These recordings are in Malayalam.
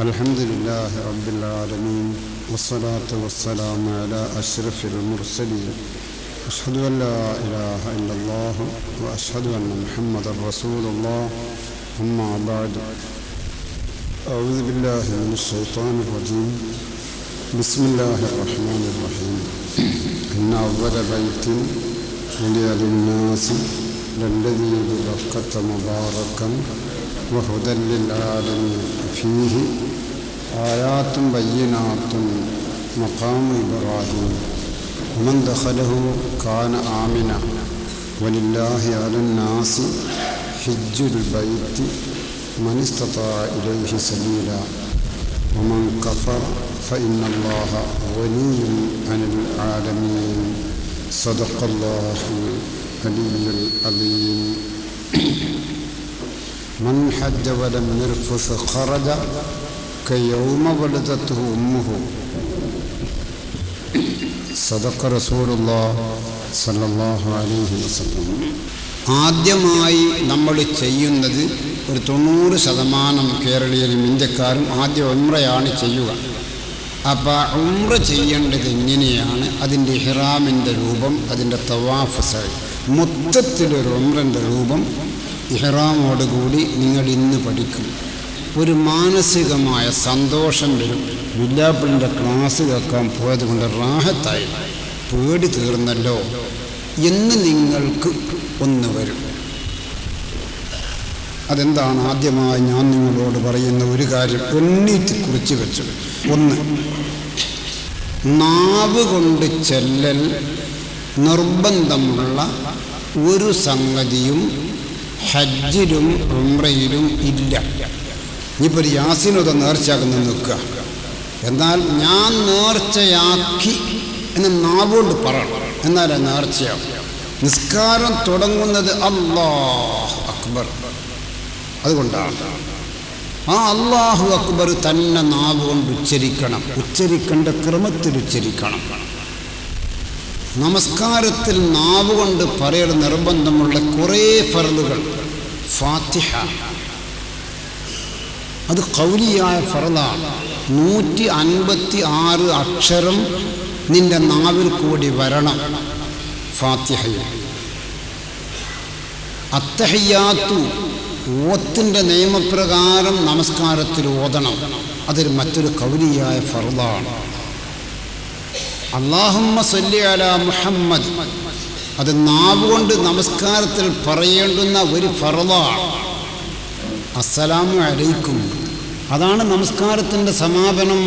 الحمد لله رب العالمين والصلاة والسلام على أشرف المرسلين أشهد أن لا إله إلا الله وأشهد أن محمد رسول الله أما بعد أعوذ بالله من الشيطان الرجيم بسم الله الرحمن الرحيم إن أول بيت وضع للناس للذي ببركة مباركا وهدى للعالمين فيه آيات بينات مقام إبراهيم ومن دخله كان آمنا ولله على الناس حج البيت من استطاع إليه سبيلا ومن كفر فإن الله غني عن العالمين صدق الله العلي العظيم من حج ولم يرفث خرج كيوم ولدته أمه صدق رسول الله صلى الله عليه وسلم. ആദ്യമായി നമ്മൾ ചെയ്യുന്നത് ഒരു 90% കേരളീയരും ഇന്ത്യക്കാരും ആദ്യം ഉംറയാണ് ചെയ്യുക. അപ്പോൾ ഉംറ ചെയ്യേണ്ടത് എങ്ങനെയാണ്, അതിൻ്റെ ഇഹ്റാമിൻ്റെ രൂപം, അതിൻ്റെ തവാഫ് സഅയ്, മൊത്തത്തിലൊരു ഉംറൻ്റെ രൂപം ഇഹ്റാമോടുകൂടി നിങ്ങൾ ഇന്ന് പഠിക്കും. ഒരു മാനസികമായ സന്തോഷം വരും. വില്ലാപ്പിളിൻ്റെ ക്ലാസ് കേൾക്കാൻ പോയത് കൊണ്ട് റാഹത്തായി, പേടി തീർന്നല്ലോ എന്ന് നിങ്ങൾക്ക് ഒന്ന് വരും. അതെന്താണ് ആദ്യമായി ഞാൻ നിങ്ങളോട് പറയുന്ന ഒരു കാര്യം എണ്ണീറ്റ് കുറിച്ച് വെച്ചു. ഒന്ന്, നാവ് കൊണ്ട് ചെല്ലൽ നിർബന്ധമുള്ള ഒരു സംഗതിയും ഹജ്ജിലും ഉംറയിലും ഇല്ല. ഇനിയിപ്പോൾ ഒരു യാസീനൊക്കെ നേർച്ചയാക്കുന്ന നിൽക്കുക, എന്നാൽ ഞാൻ നേർച്ചയാക്കി എന്ന് നാവുകൊണ്ട് പറയണം, എന്നാലേ നേർച്ചയാവും. നിസ്കാരം തുടങ്ങുന്നത് അല്ലാഹു അക്ബർ, അതുകൊണ്ടാണ് ആ അല്ലാഹു അക്ബർ തന്നെ നാവ് കൊണ്ട് ഉച്ചരിക്കണം, ഉച്ചരിക്കേണ്ട ക്രമത്തിൽ ഉച്ചരിക്കണം. നമസ്കാരത്തിൽ നാവ് കൊണ്ട് പറയൽ നിർബന്ധമുള്ള കുറേ ഫർളുകൾ, ഫാത്തിഹ അത് ഖൗലിയായ ഫർളാണ്. 156 അക്ഷരം നിന്റെ നാവിൽ കൂടി വരണം ഫാത്തിഹയിൽ. അത്തഹിയ്യാത്തു ഓത്തിൻ്റെ നിയമപ്രകാരം നമസ്കാരത്തിൽ ഓതണം, അതൊരു മറ്റൊരു ഖൗലിയായ ഫർളാണ്. അല്ലാഹുമ്മ സല്ലി അലാ മുഹമ്മദ് അത് നാവുകൊണ്ട് നമസ്കാരത്തിൽ പറയേണ്ടുന്ന ഒരു ഫർളാണ്. അസ്സലാമു അലൈക്കും അതാണ് നമസ്കാരത്തിൻ്റെ സമാപനം,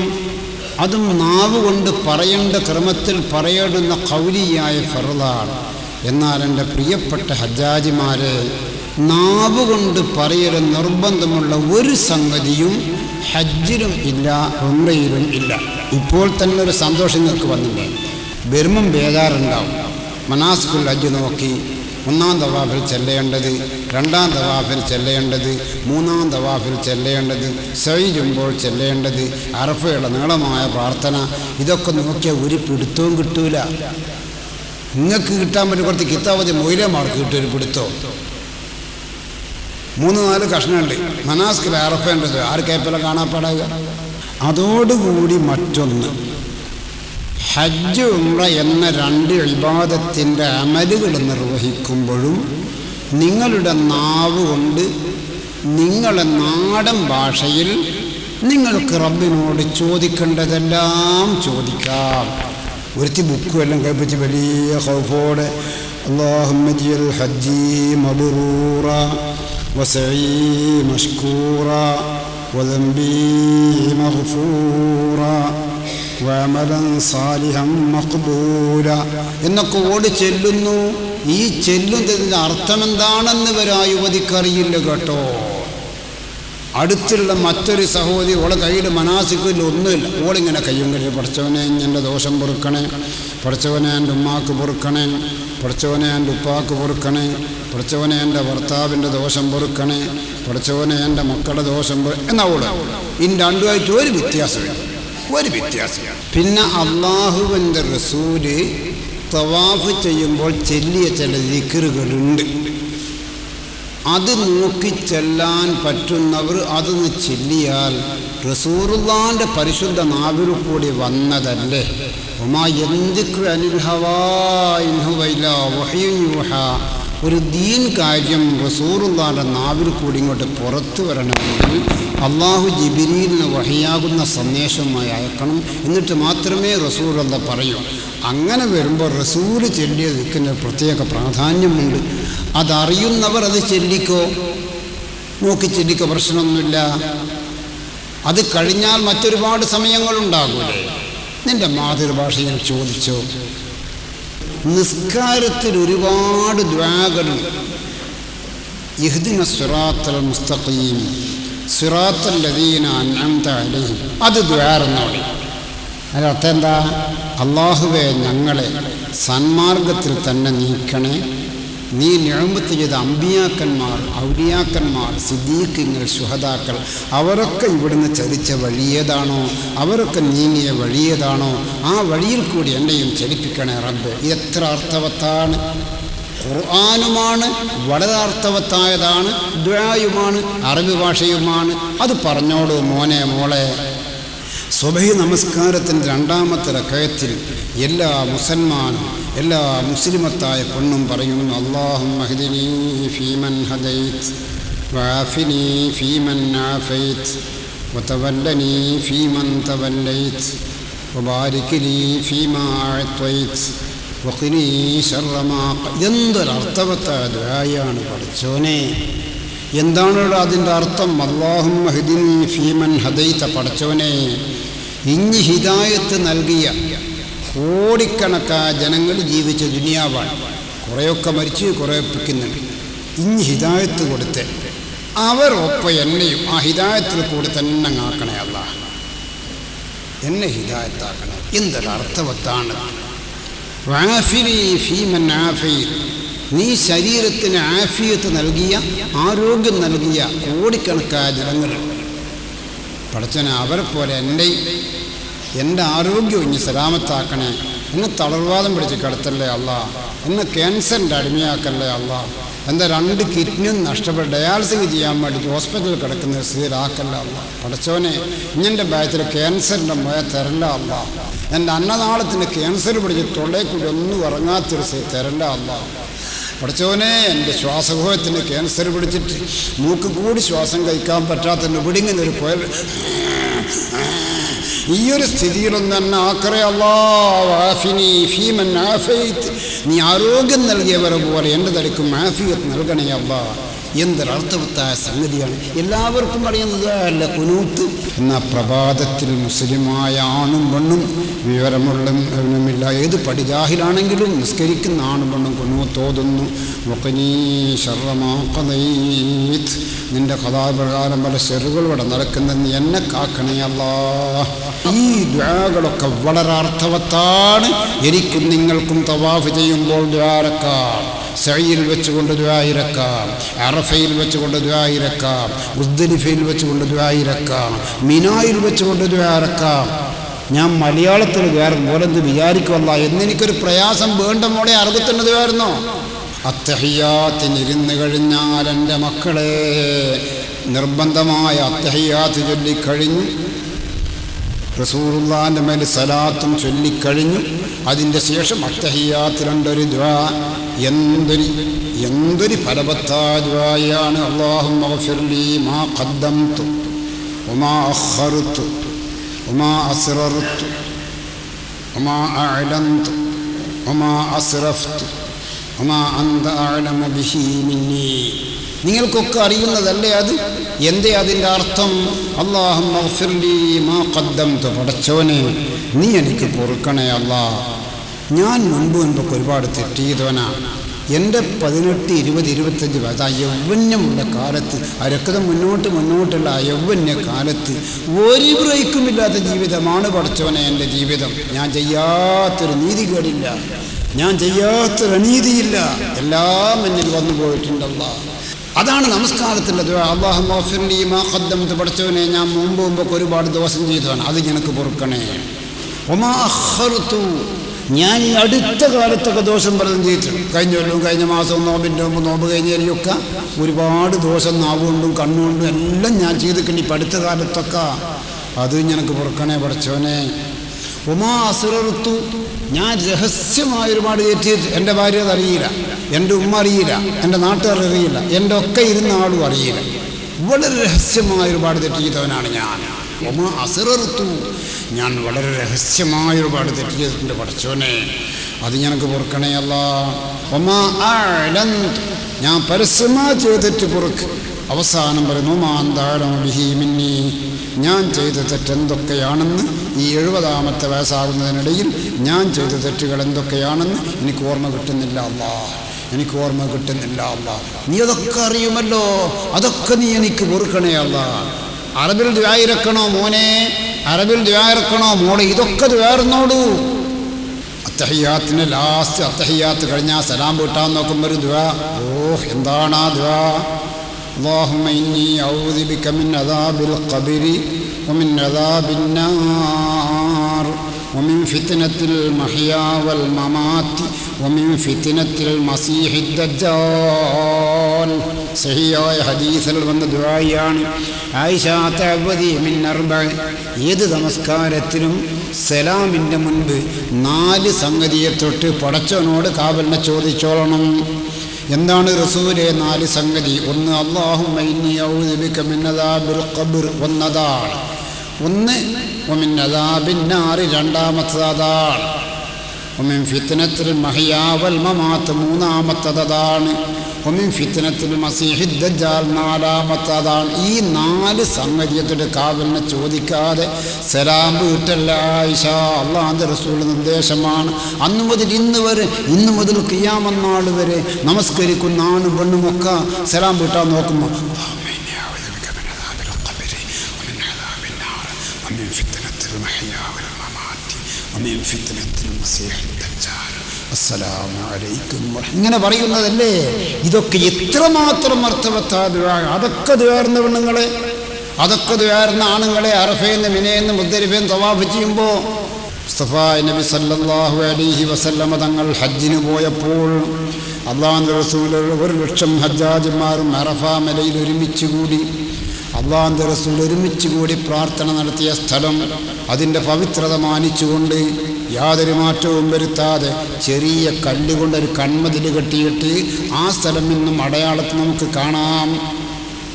അതും നാവുകൊണ്ട് പറയേണ്ട ക്രമത്തിൽ പറയേണ്ടുന്ന ഖൗലിയായ ഫർളാണ്. എന്നാൽ എൻ്റെ പ്രിയപ്പെട്ട ഹജ്ജാജിമാരെ, നാവുകൊണ്ട് പറയൽ നിർബന്ധമുള്ള ഒരു സംഗതിയും ഹജ്ജിലും ഇല്ല, ഉംറയിലും ഇല്ല. ഇപ്പോൾ തന്നെ ഒരു സന്തോഷം നിങ്ങൾക്ക് വന്നില്ലേ, വരുമ്പം ബേജാറുണ്ടാവും. മനാസിക്കുൽ ഹജ്ജ് നോക്കി 1-ാം തവാഫിൽ ചെല്ലേണ്ടത്, 2-ാം തവാഫിൽ ചെല്ലേണ്ടത്, 3-ാം തവാഫിൽ ചെല്ലേണ്ടത്, സഅയ് ചെയ്യുമ്പോൾ ചെല്ലേണ്ടത്, അറഫയുടെ നീളമായ പ്രാർത്ഥന, ഇതൊക്കെ നോക്കിയാൽ ഒരു പിടുത്തവും കിട്ടൂല. നിങ്ങൾക്ക് കിട്ടാൻ പറ്റും കുറച്ച് കിത്താവതി മൊയിലമാർക്ക് കിട്ടും ഒരു പിടുത്തവും. 3-4 കഷ്ണമുണ്ട് മനാസ്കിൽ അറഫേണ്ടത്, ആർക്കേപ്പല കാണാപ്പാടാകുക. അതോടുകൂടി മറ്റൊന്ന്, ഹജ്ജ് ഉംറ എന്ന 2 ഇബാദത്തിൻ്റെ അമലുകൾ നിർവഹിക്കുമ്പോഴും നിങ്ങളുടെ നാവ് കൊണ്ട് നിങ്ങളുടെ നാടൻ ഭാഷയിൽ നിങ്ങൾക്ക് റബ്ബിനോട് ചോദിക്കേണ്ടതെല്ലാം ചോദിക്കാം. ഒരുത്തി ബുക്കും എല്ലാം കഴിപ്പിച്ച് വലിയ ഖൗഫോടെ അല്ലാഹുമ്മ ജിഅൽ ഹജ്ജി മബ്റൂറ വസഈ മഷ്കൂറ വദംബി മഗ്ഫൂറ വഅമലൻ സാലിഹൻ മഖ്ബൂല എന്നൊക്കെ ഓടി ചെല്ലുന്നു. ഈ ചെല്ലുന്നതിൻ്റെ അർത്ഥം എന്താണെന്ന് വരെ ആ യുവതിക്കറിയില്ല കേട്ടോ. അടുത്തുള്ള മറ്റൊരു സഹോദരി, ഓളെ കയ്യിൽ മനാസിക്കില്ല ഒന്നുമില്ല, ഓളിങ്ങനെ കയ്യും കഴിയും, പഠിച്ചവനെ എൻ്റെ ദോഷം പൊറുക്കണേ, പഠിച്ചവനെ എൻ്റെ ഉമ്മാക്ക് പൊറുക്കണേ, പഠിച്ചവനെ എൻ്റെ ഉപ്പാക്ക് പൊറുക്കണേ, പഠിച്ചവനെ എൻ്റെ ഭർത്താവിൻ്റെ ദോഷം പൊറുക്കണേ, പഠിച്ചവനെ എൻ്റെ മക്കളുടെ ദോഷം എന്നാ ഓള്. ഇനി രണ്ടുമായിട്ട് ഒരു വ്യത്യാസമില്ല, ഒരു വ്യത്യാസം. പിന്നെ അള്ളാഹുവിൻ്റെ റസൂല് തവാഫ് ചെയ്യുമ്പോൾ ചെല്ലിയ ചില ദിക്റുകളുണ്ട്, അത് നോക്കി ചെല്ലാൻ പറ്റുന്നവർ അതൊന്ന് ചെല്ലിയാൽ റസൂലുള്ളാഹിന്റെ പരിശുദ്ധ നാവിൽ കൂടി വന്നതല്ലേ. വമാ യന്തിഖു അനിൽ ഹവാ ഇൻ ഹുവ ഇല്ലാ വഹ്യുൻ യൂഹാ. ഒരു ദീൻ കാര്യം റസൂലുള്ളാഹിന്റെ നാവിൽ കൂടി ഇങ്ങോട്ട് പുറത്തു വരണമെങ്കിൽ അള്ളാഹു ജിബ്രീലിന് വഹിയാകുന്ന സന്ദേശമായി അയക്കണം. എന്നിട്ട് മാത്രമേ റസൂലുള്ളാഹി പറയൂ. അങ്ങനെ വരുമ്പോൾ റസൂല് ചൊല്ലിയ ദിക്റിന് പ്രത്യേക പ്രാധാന്യമുണ്ട്. അതറിയുന്നവർ അത് ചൊല്ലിക്കോ, നോക്കി ചൊല്ലിക്കോ, പ്രശ്നമൊന്നുമില്ല. അത് കഴിഞ്ഞാൽ മറ്റൊരുപാട് സമയങ്ങളുണ്ടാകൂലേ. നിന്റെ മാതൃഭാഷയിൽ ചോദിച്ചോ. നിസ്കാരത്തിൽ ഒരുപാട് ദുആകളുണ്ട്. ഇഹ്ദിന സിറാത്തൽ മുസ്തഖീം സിറാത്തൽ ലദീന അൻഅംത അലൈഹിം. അത് ദുആർന്നോളി. അതിനർത്ഥം എന്താ? അല്ലാഹുവേ, ഞങ്ങളെ സന്മാർഗത്തിൽ തന്നെ നീക്കണേ. നീ നിഅമത്ത് ചെയ്ത അമ്പിയാക്കന്മാർ, ഔലിയാക്കന്മാർ, സിദ്ദീഖീങ്ങൾ, ശുഹദാക്കൾ അവരൊക്കെ ഇവിടുന്ന് ചലിച്ച വഴിയേതാണോ, അവരൊക്കെ നീങ്ങിയ വഴിയേതാണോ, ആ വഴിയിൽ കൂടി എന്നെയും ചലിപ്പിക്കണേ റബ്ബ്. എത്ര അർത്ഥവത്താണ്! ഖുർആനുമാണ്, വളരെ അർത്ഥവത്തായതാണ്, ദുആയുമാണ്, അറബി ഭാഷയുമാണ്. അത് പറഞ്ഞോളൂ മോനെ, മോളെ. സുബഹി നമസ്കാരത്തിൻ്റെ രണ്ടാമത്തെ റകഅത്തിൽ എല്ലാ മുസൽമാനും എല്ലാ മുസ്ലിമത്തായ പെണ്ണും പറയുന്നു, അല്ലാഹുമ്മ ഹ്ദിനീ ഫീമൻ ഹദൈത് വആഫിനീ ഫീമൻ ആഫൈത് വതവല്ലനീ ഫീമൻ തവല്ലൈത് വബാരിക് ലീ ഫീമാ അഅ്തൈത് വഖിനീ ശർറ മാ. എന്തൊരർത്ഥവത്തായ ദുആയാണ് പഠിച്ചോനെ. എന്താണ് അതിൻ്റെ അർത്ഥം? അല്ലാഹുമ്മ ഹ്ദിനീ ഫീമൻ ഹദൈത. പഠിച്ചവനെ, ഇഞ്ഞി ഹിദായത്ത് നൽകിയ കോടിക്കണക്കായ ജനങ്ങൾ ജീവിച്ച ദുനിയാവാണ്. കുറേയൊക്കെ മരിച്ച്, കുറേ പിക്കുന്നുണ്ട്. ഇഞ്ഞി ഹിദായത്ത് കൊടുത്ത് അവരൊപ്പം എന്നെയും ആ ഹിദായത്തിൽ കൂടി തന്നെ ആക്കണേ അല്ലാഹ്. എന്നെ ഹിദായത്താക്കണേ. എന്തൊരർത്ഥവത്താണ്! വആഫിനീ ഫീമൻ ആഫൈത്. നീ ശരീരത്തിന് ആഫിയത്ത് നൽകിയ, ആരോഗ്യം നൽകിയ കോടിക്കണക്കായ ജനങ്ങൾ. പഠിച്ചനെ, അവരെ പോലെ എൻ്റെ ആരോഗ്യം ഇനി സലാമത്താക്കണേ. എന്നെ തളർവാദം പിടിച്ച് കിടത്തല്ലേ അല്ലാ. എന്നെ ക്യാൻസറിൻ്റെ അടിമയാക്കല്ലേ അല്ലാ. എൻ്റെ 2 കിഡ്നിയും നഷ്ടപ്പെട്ട് ഡയാലിസിസ് ചെയ്യാൻ വേണ്ടി ഹോസ്പിറ്റലിൽ കിടക്കുന്ന സ്ഥിരാക്കല്ല അല്ലാ. പഠിച്ചവനെ, ഇഞ്ഞെൻ്റെ ബാത്തിൽ ക്യാൻസറിൻ്റെ മുഴ തരല്ല അല്ലാ. എൻ്റെ അന്നനാളത്തിന് ക്യാൻസർ പിടിച്ച് തൊള്ളയിൽ കൂടി ഒന്നും ഇറങ്ങാത്തൊരു തരല്ല അല്ലാ. പഠിച്ചവനെ, എൻ്റെ ശ്വാസകോശത്തിന് ക്യാൻസർ പിടിച്ചിട്ട് മൂക്ക് കൂടി ശ്വാസം കഴിക്കാൻ പറ്റാത്ത ഇവിടിങ്ങനെ ഒരു പോയ ഈ ഒരു സ്ഥിതിയിലൊന്നും തന്നെ ആക്കറേ അല്ലാഹ്. ആഫിനി ഫീമൻ ആഫൈത്. നീ ആരോഗ്യം നൽകിയവരെ പോലെ എൻ്റെ തലക്കും ആഫിയത്ത് നൽകണേ അല്ലാഹ്. എന്തൊരർത്ഥവത്തായ സംഗതിയാണ്. എല്ലാവർക്കും അറിയുന്നത് അല്ല കുനൂത്ത്. എന്നാൽ പ്രഭാതത്തിൽ മുസ്ലിമായ ആണും പെണ്ണും, വിവരമുള്ളവനുമില്ല, ഏത് പടിജാഹിലാണെങ്കിലും നിസ്കരിക്കുന്ന ആണും പെണ്ണും കുനൂത്തോതുന്നു. വഖിനീ ശർറ മാ ഖദൈത്. നിന്റെ കഥാപ്രകാരം പല ശെറുകളിവിടെ നടക്കുന്നെന്ന് എന്നെ കാക്കണേ അല്ലാഹ്. ഈ ദുആകളൊക്കെ വളരെ അർത്ഥവത്താണ്. എനിക്കും നിങ്ങൾക്കും തവാഫ് ചെയ്യുമ്പോൾ ദുആറക്കാം, സഈൽ വെച്ചുകൊണ്ട് ദുആയിരക്കാം, അറഫയിൽ വെച്ചുകൊണ്ട് ദുആയിരക്കാം, മുസ്ദലിഫയിൽ വെച്ചുകൊണ്ട് ദുആയിരക്കാം, മിനായിൽ വെച്ചുകൊണ്ട് ദുആയിരക്കാം. ഞാൻ മലയാളത്തിൽ വേറെ പോലെന്ത് വിചാരിക്കുമല്ല എന്നെനിക്കൊരു പ്രയാസം വേണ്ട മോളെ. അറബിത്തന്നെ ദുആയിരുന്നോ? അത്തഹിയാത്തിനിരുന്ന് കഴിഞ്ഞാൽ എൻ്റെ മക്കളെ നിർബന്ധമായ അത്തഹിയാത്ത് ചൊല്ലിക്കഴിഞ്ഞു, റസൂലുള്ളാഹിന്റെ മേൽ സലാത്തും ചൊല്ലിക്കഴിഞ്ഞു. അതിൻ്റെ ശേഷം അത്തഹിയാത്തിലുണ്ടൊരു ദുആ. എന്തൊരു ഫലവത്തായ ദുആയാണ്. അല്ലാഹുമ്മ ഗ്ഫിർലി മാ ഖദ്ദംതു വമാ അഖർതു വമാ അസ്റർതു വമാ അഅലൻതു വമാ അസ്റഫ്തു വമാ അൻത അഅലമു ബിഹി മിന്നി. നിങ്ങൾക്കൊക്കെ അറിയുന്നതല്ലേ അത്? എന്തേ അതിൻ്റെ അർത്ഥം? അല്ലാഹുമ്മ ഗ്ഫിർലി മാ ഖദ്ദംതു. പടച്ചവനെ, നീ എനിക്ക് പൊറുക്കണേ അല്ലാ. ഞാൻ മുൻപൊക്കെ ഒരുപാട് തെറ്റിയതവനാണ്. എൻ്റെ 18, 20, 25 വയസ്സ് ആ യൗവന്യമുള്ള കാലത്ത്, ആ രക്തം മുന്നോട്ടുള്ള ആ യൗവന്യ കാലത്ത് ഒരു ബ്രേക്കുമില്ലാത്ത ജീവിതമാണ് പടച്ചവനെ എൻ്റെ ജീവിതം. ഞാൻ ചെയ്യാത്തൊരു നീതികേടില്ല, ഞാൻ ചെയ്യാത്തൊരു അനീതിയില്ല, എല്ലാം എന്നിൽ വന്നു പോയിട്ടുണ്ടല്ലോ. അതാണ് നമസ്കാരത്തിൻ്റെ ദുആ. അല്ലാഹുമ്മ ഗ്ഫിർലി മാ ഖദ്ദംതു. പഠിച്ചവനെ, ഞാൻ മുമ്പൊക്കെ ഒരുപാട് ദോഷം ചെയ്തതാണ്, അത് എനിക്ക് പൊറുക്കണേ. വമാ അഖർതു. ഞാൻ ഈ അടുത്ത കാലത്തൊക്കെ ദോഷം പലതും ചെയ്തിട്ടുണ്ട്. കഴിഞ്ഞ കൊല്ലവും കഴിഞ്ഞ മാസവും നോമ്പിൻ്റെ മുമ്പ് നോമ്പ് കഴിഞ്ഞൊക്കെ ഒരുപാട് ദോഷം നാവുകൊണ്ടും കണ്ണുകൊണ്ടും എല്ലാം ഞാൻ ചെയ്തിട്ടുണ്ട്. ഇപ്പം അടുത്ത കാലത്തൊക്കെ അത് ഞങ്ങൾക്ക് പൊറുക്കണേ പഠിച്ചോനെ. ഒമാ അസുറത്തു, ഞാൻ രഹസ്യമായ ഒരുപാട് തെറ്റ്. എൻ്റെ ഭാര്യ അതറിയില്ല, എൻ്റെ ഉമ്മ അറിയില്ല, എൻ്റെ നാട്ടുകാർ അറിയില്ല, എൻ്റെ ഒക്കെ ഇരുന്ന ആളും അറിയില്ല. വളരെ രഹസ്യമായ ഒരുപാട് തെറ്റ് ചെയ്തവനാണ് ഞാൻ. ഒമാ അസുറത്തു, ഞാൻ വളരെ രഹസ്യമായ ഒരുപാട് തെറ്റ് ചെയ്തിട്ടുണ്ട് പഠിച്ചോനെ, അത് ഞങ്ങൾക്ക് പൊറുക്കണേ അല്ലാ. ഒമാ അഅ്ലൻതു, ഞാൻ പരസ്യമായി ചെയ്ത തെറ്റ് പൊറുക്ക്. അവസാനം പറയുന്നു മാന്താരമിന്നി, ഞാൻ ചെയ്ത തെറ്റെന്തൊക്കെയാണെന്ന് ഈ 70-ാമത്തെ വയസ്സാകുന്നതിനിടയിൽ ഞാൻ ചെയ്ത തെറ്റുകൾ എന്തൊക്കെയാണെന്ന് എനിക്ക് ഓർമ്മ കിട്ടുന്നില്ല അല്ലാ, എനിക്ക് ഓർമ്മ കിട്ടുന്നില്ല അല്ലാ. നീ അതൊക്കെ അറിയുമല്ലോ, അതൊക്കെ നീ എനിക്ക് പൊറുക്കണേ അല്ലാ. അറബിൽ ദുആ ഇറക്കണോ മോനെ, അറബിൽ ദുആ ഇറക്കണോ മോളെ, ഇതൊക്കെ ദുആർന്നോളൂ. അത്തഹിയാത്തിന് ലാസ്റ്റ് അത്തഹിയാത്ത് കഴിഞ്ഞാൽ സലാം വീട്ടാൻ നോക്കുമ്പോൾ ഒരു ദുആ, എന്താണ് ആ ദുആ? اللهم إني أعوذ بك من عذاب القبر ومن عذاب النار ومن فتنة المحيا والممات ومن فتنة المسيح الدجال. സഹിയായ ഹദീസിൽ വന്ന ദുആയാണ്. ആയിഷ തഅവദി മിൻ അർബഅ, ഏത് നമസ്കാരത്തിലും സലാമിൻ്റെ മുൻപ് 4 സംഗതിയെ തൊട്ട് പടച്ചവനോട് കാവലിനെ ചോദിച്ചോളണം. എന്താണ് റസൂലേ 4 സംഗതി? ഒന്ന് അല്ലാഹുമ്മ ഇന്നി അഊദു ബിക മിൻ അദാബിൽ ഖബ്ർ, ഒന്നതാണ്. ഒന്ന് വമിൻ അദാബിൻ നാർ, രണ്ടാമത്തതാണ്. വമിൻ ഫിത്നത്തിൽ മഹ്യാ വൽ മമാത്ത്, മൂന്നാമത്തതാണ്. വമിൻ ഫിത്നത്തിൽ മസീഹിദ് ദജ്ജാൽ, നാലാമത്തതാണ്. ഈ 4 സംഗതിയത്തോട് കാവലിനെ ചോദിക്കാതെ സലാം വീട്ടല്ല ആയിഷ. അല്ലാഹുവിൻ്റെ റസൂൽ നിർദ്ദേശമാണ്. അന്നു മുതൽ ഇന്ന് മുതൽ ഖിയാമത്ത് നാൾ വരെ നമസ്കരിക്കുന്ന ആണും പെണ്ണുമൊക്കെ സലാം വീട്ടാൻ നോക്കുമ്പോൾ അസ്സലാമു അലൈക്കും ഇങ്ങനെ പറയുന്നതല്ലേ. ഇതൊക്കെ എത്രമാത്രം അർത്ഥവത്താ ദുആ. അതൊക്കെ ദുആർന്ന പെണ്ണുങ്ങളെ, അതൊക്കെ ദുആർന്ന ആണുങ്ങളെ അറഫയെന്ന് മിനയെന്ന് മുസ്ദലിഫയെന്ന് തവാഫ് ചെയ്യുമ്പോൾ മുസ്തഫ നബി സല്ലല്ലാഹു അലൈഹി വസല്ലമ തങ്ങൾ ഹജ്ജിന് പോയപ്പോൾ അല്ലാഹുവിൻ്റെ റസൂൽ 1,00,000 ഹജ്ജാജിമാരും അറഫ മലയിൽ ഒരുമിച്ച് കൂടി. അല്ലാഹുവിൻ്റെ റസൂൽ ഒരുമിച്ച് കൂടി പ്രാർത്ഥന നടത്തിയ സ്ഥലം, അതിൻ്റെ പവിത്രത മാനിച്ചുകൊണ്ട് യാതൊരു മാറ്റവും വരുത്താതെ ചെറിയ കല്ലുകൊണ്ടൊരു കൺമതിൽ കെട്ടിയിട്ട് ആ സ്ഥലം നിന്നും അടയാളത്തിൽ നമുക്ക് കാണാം.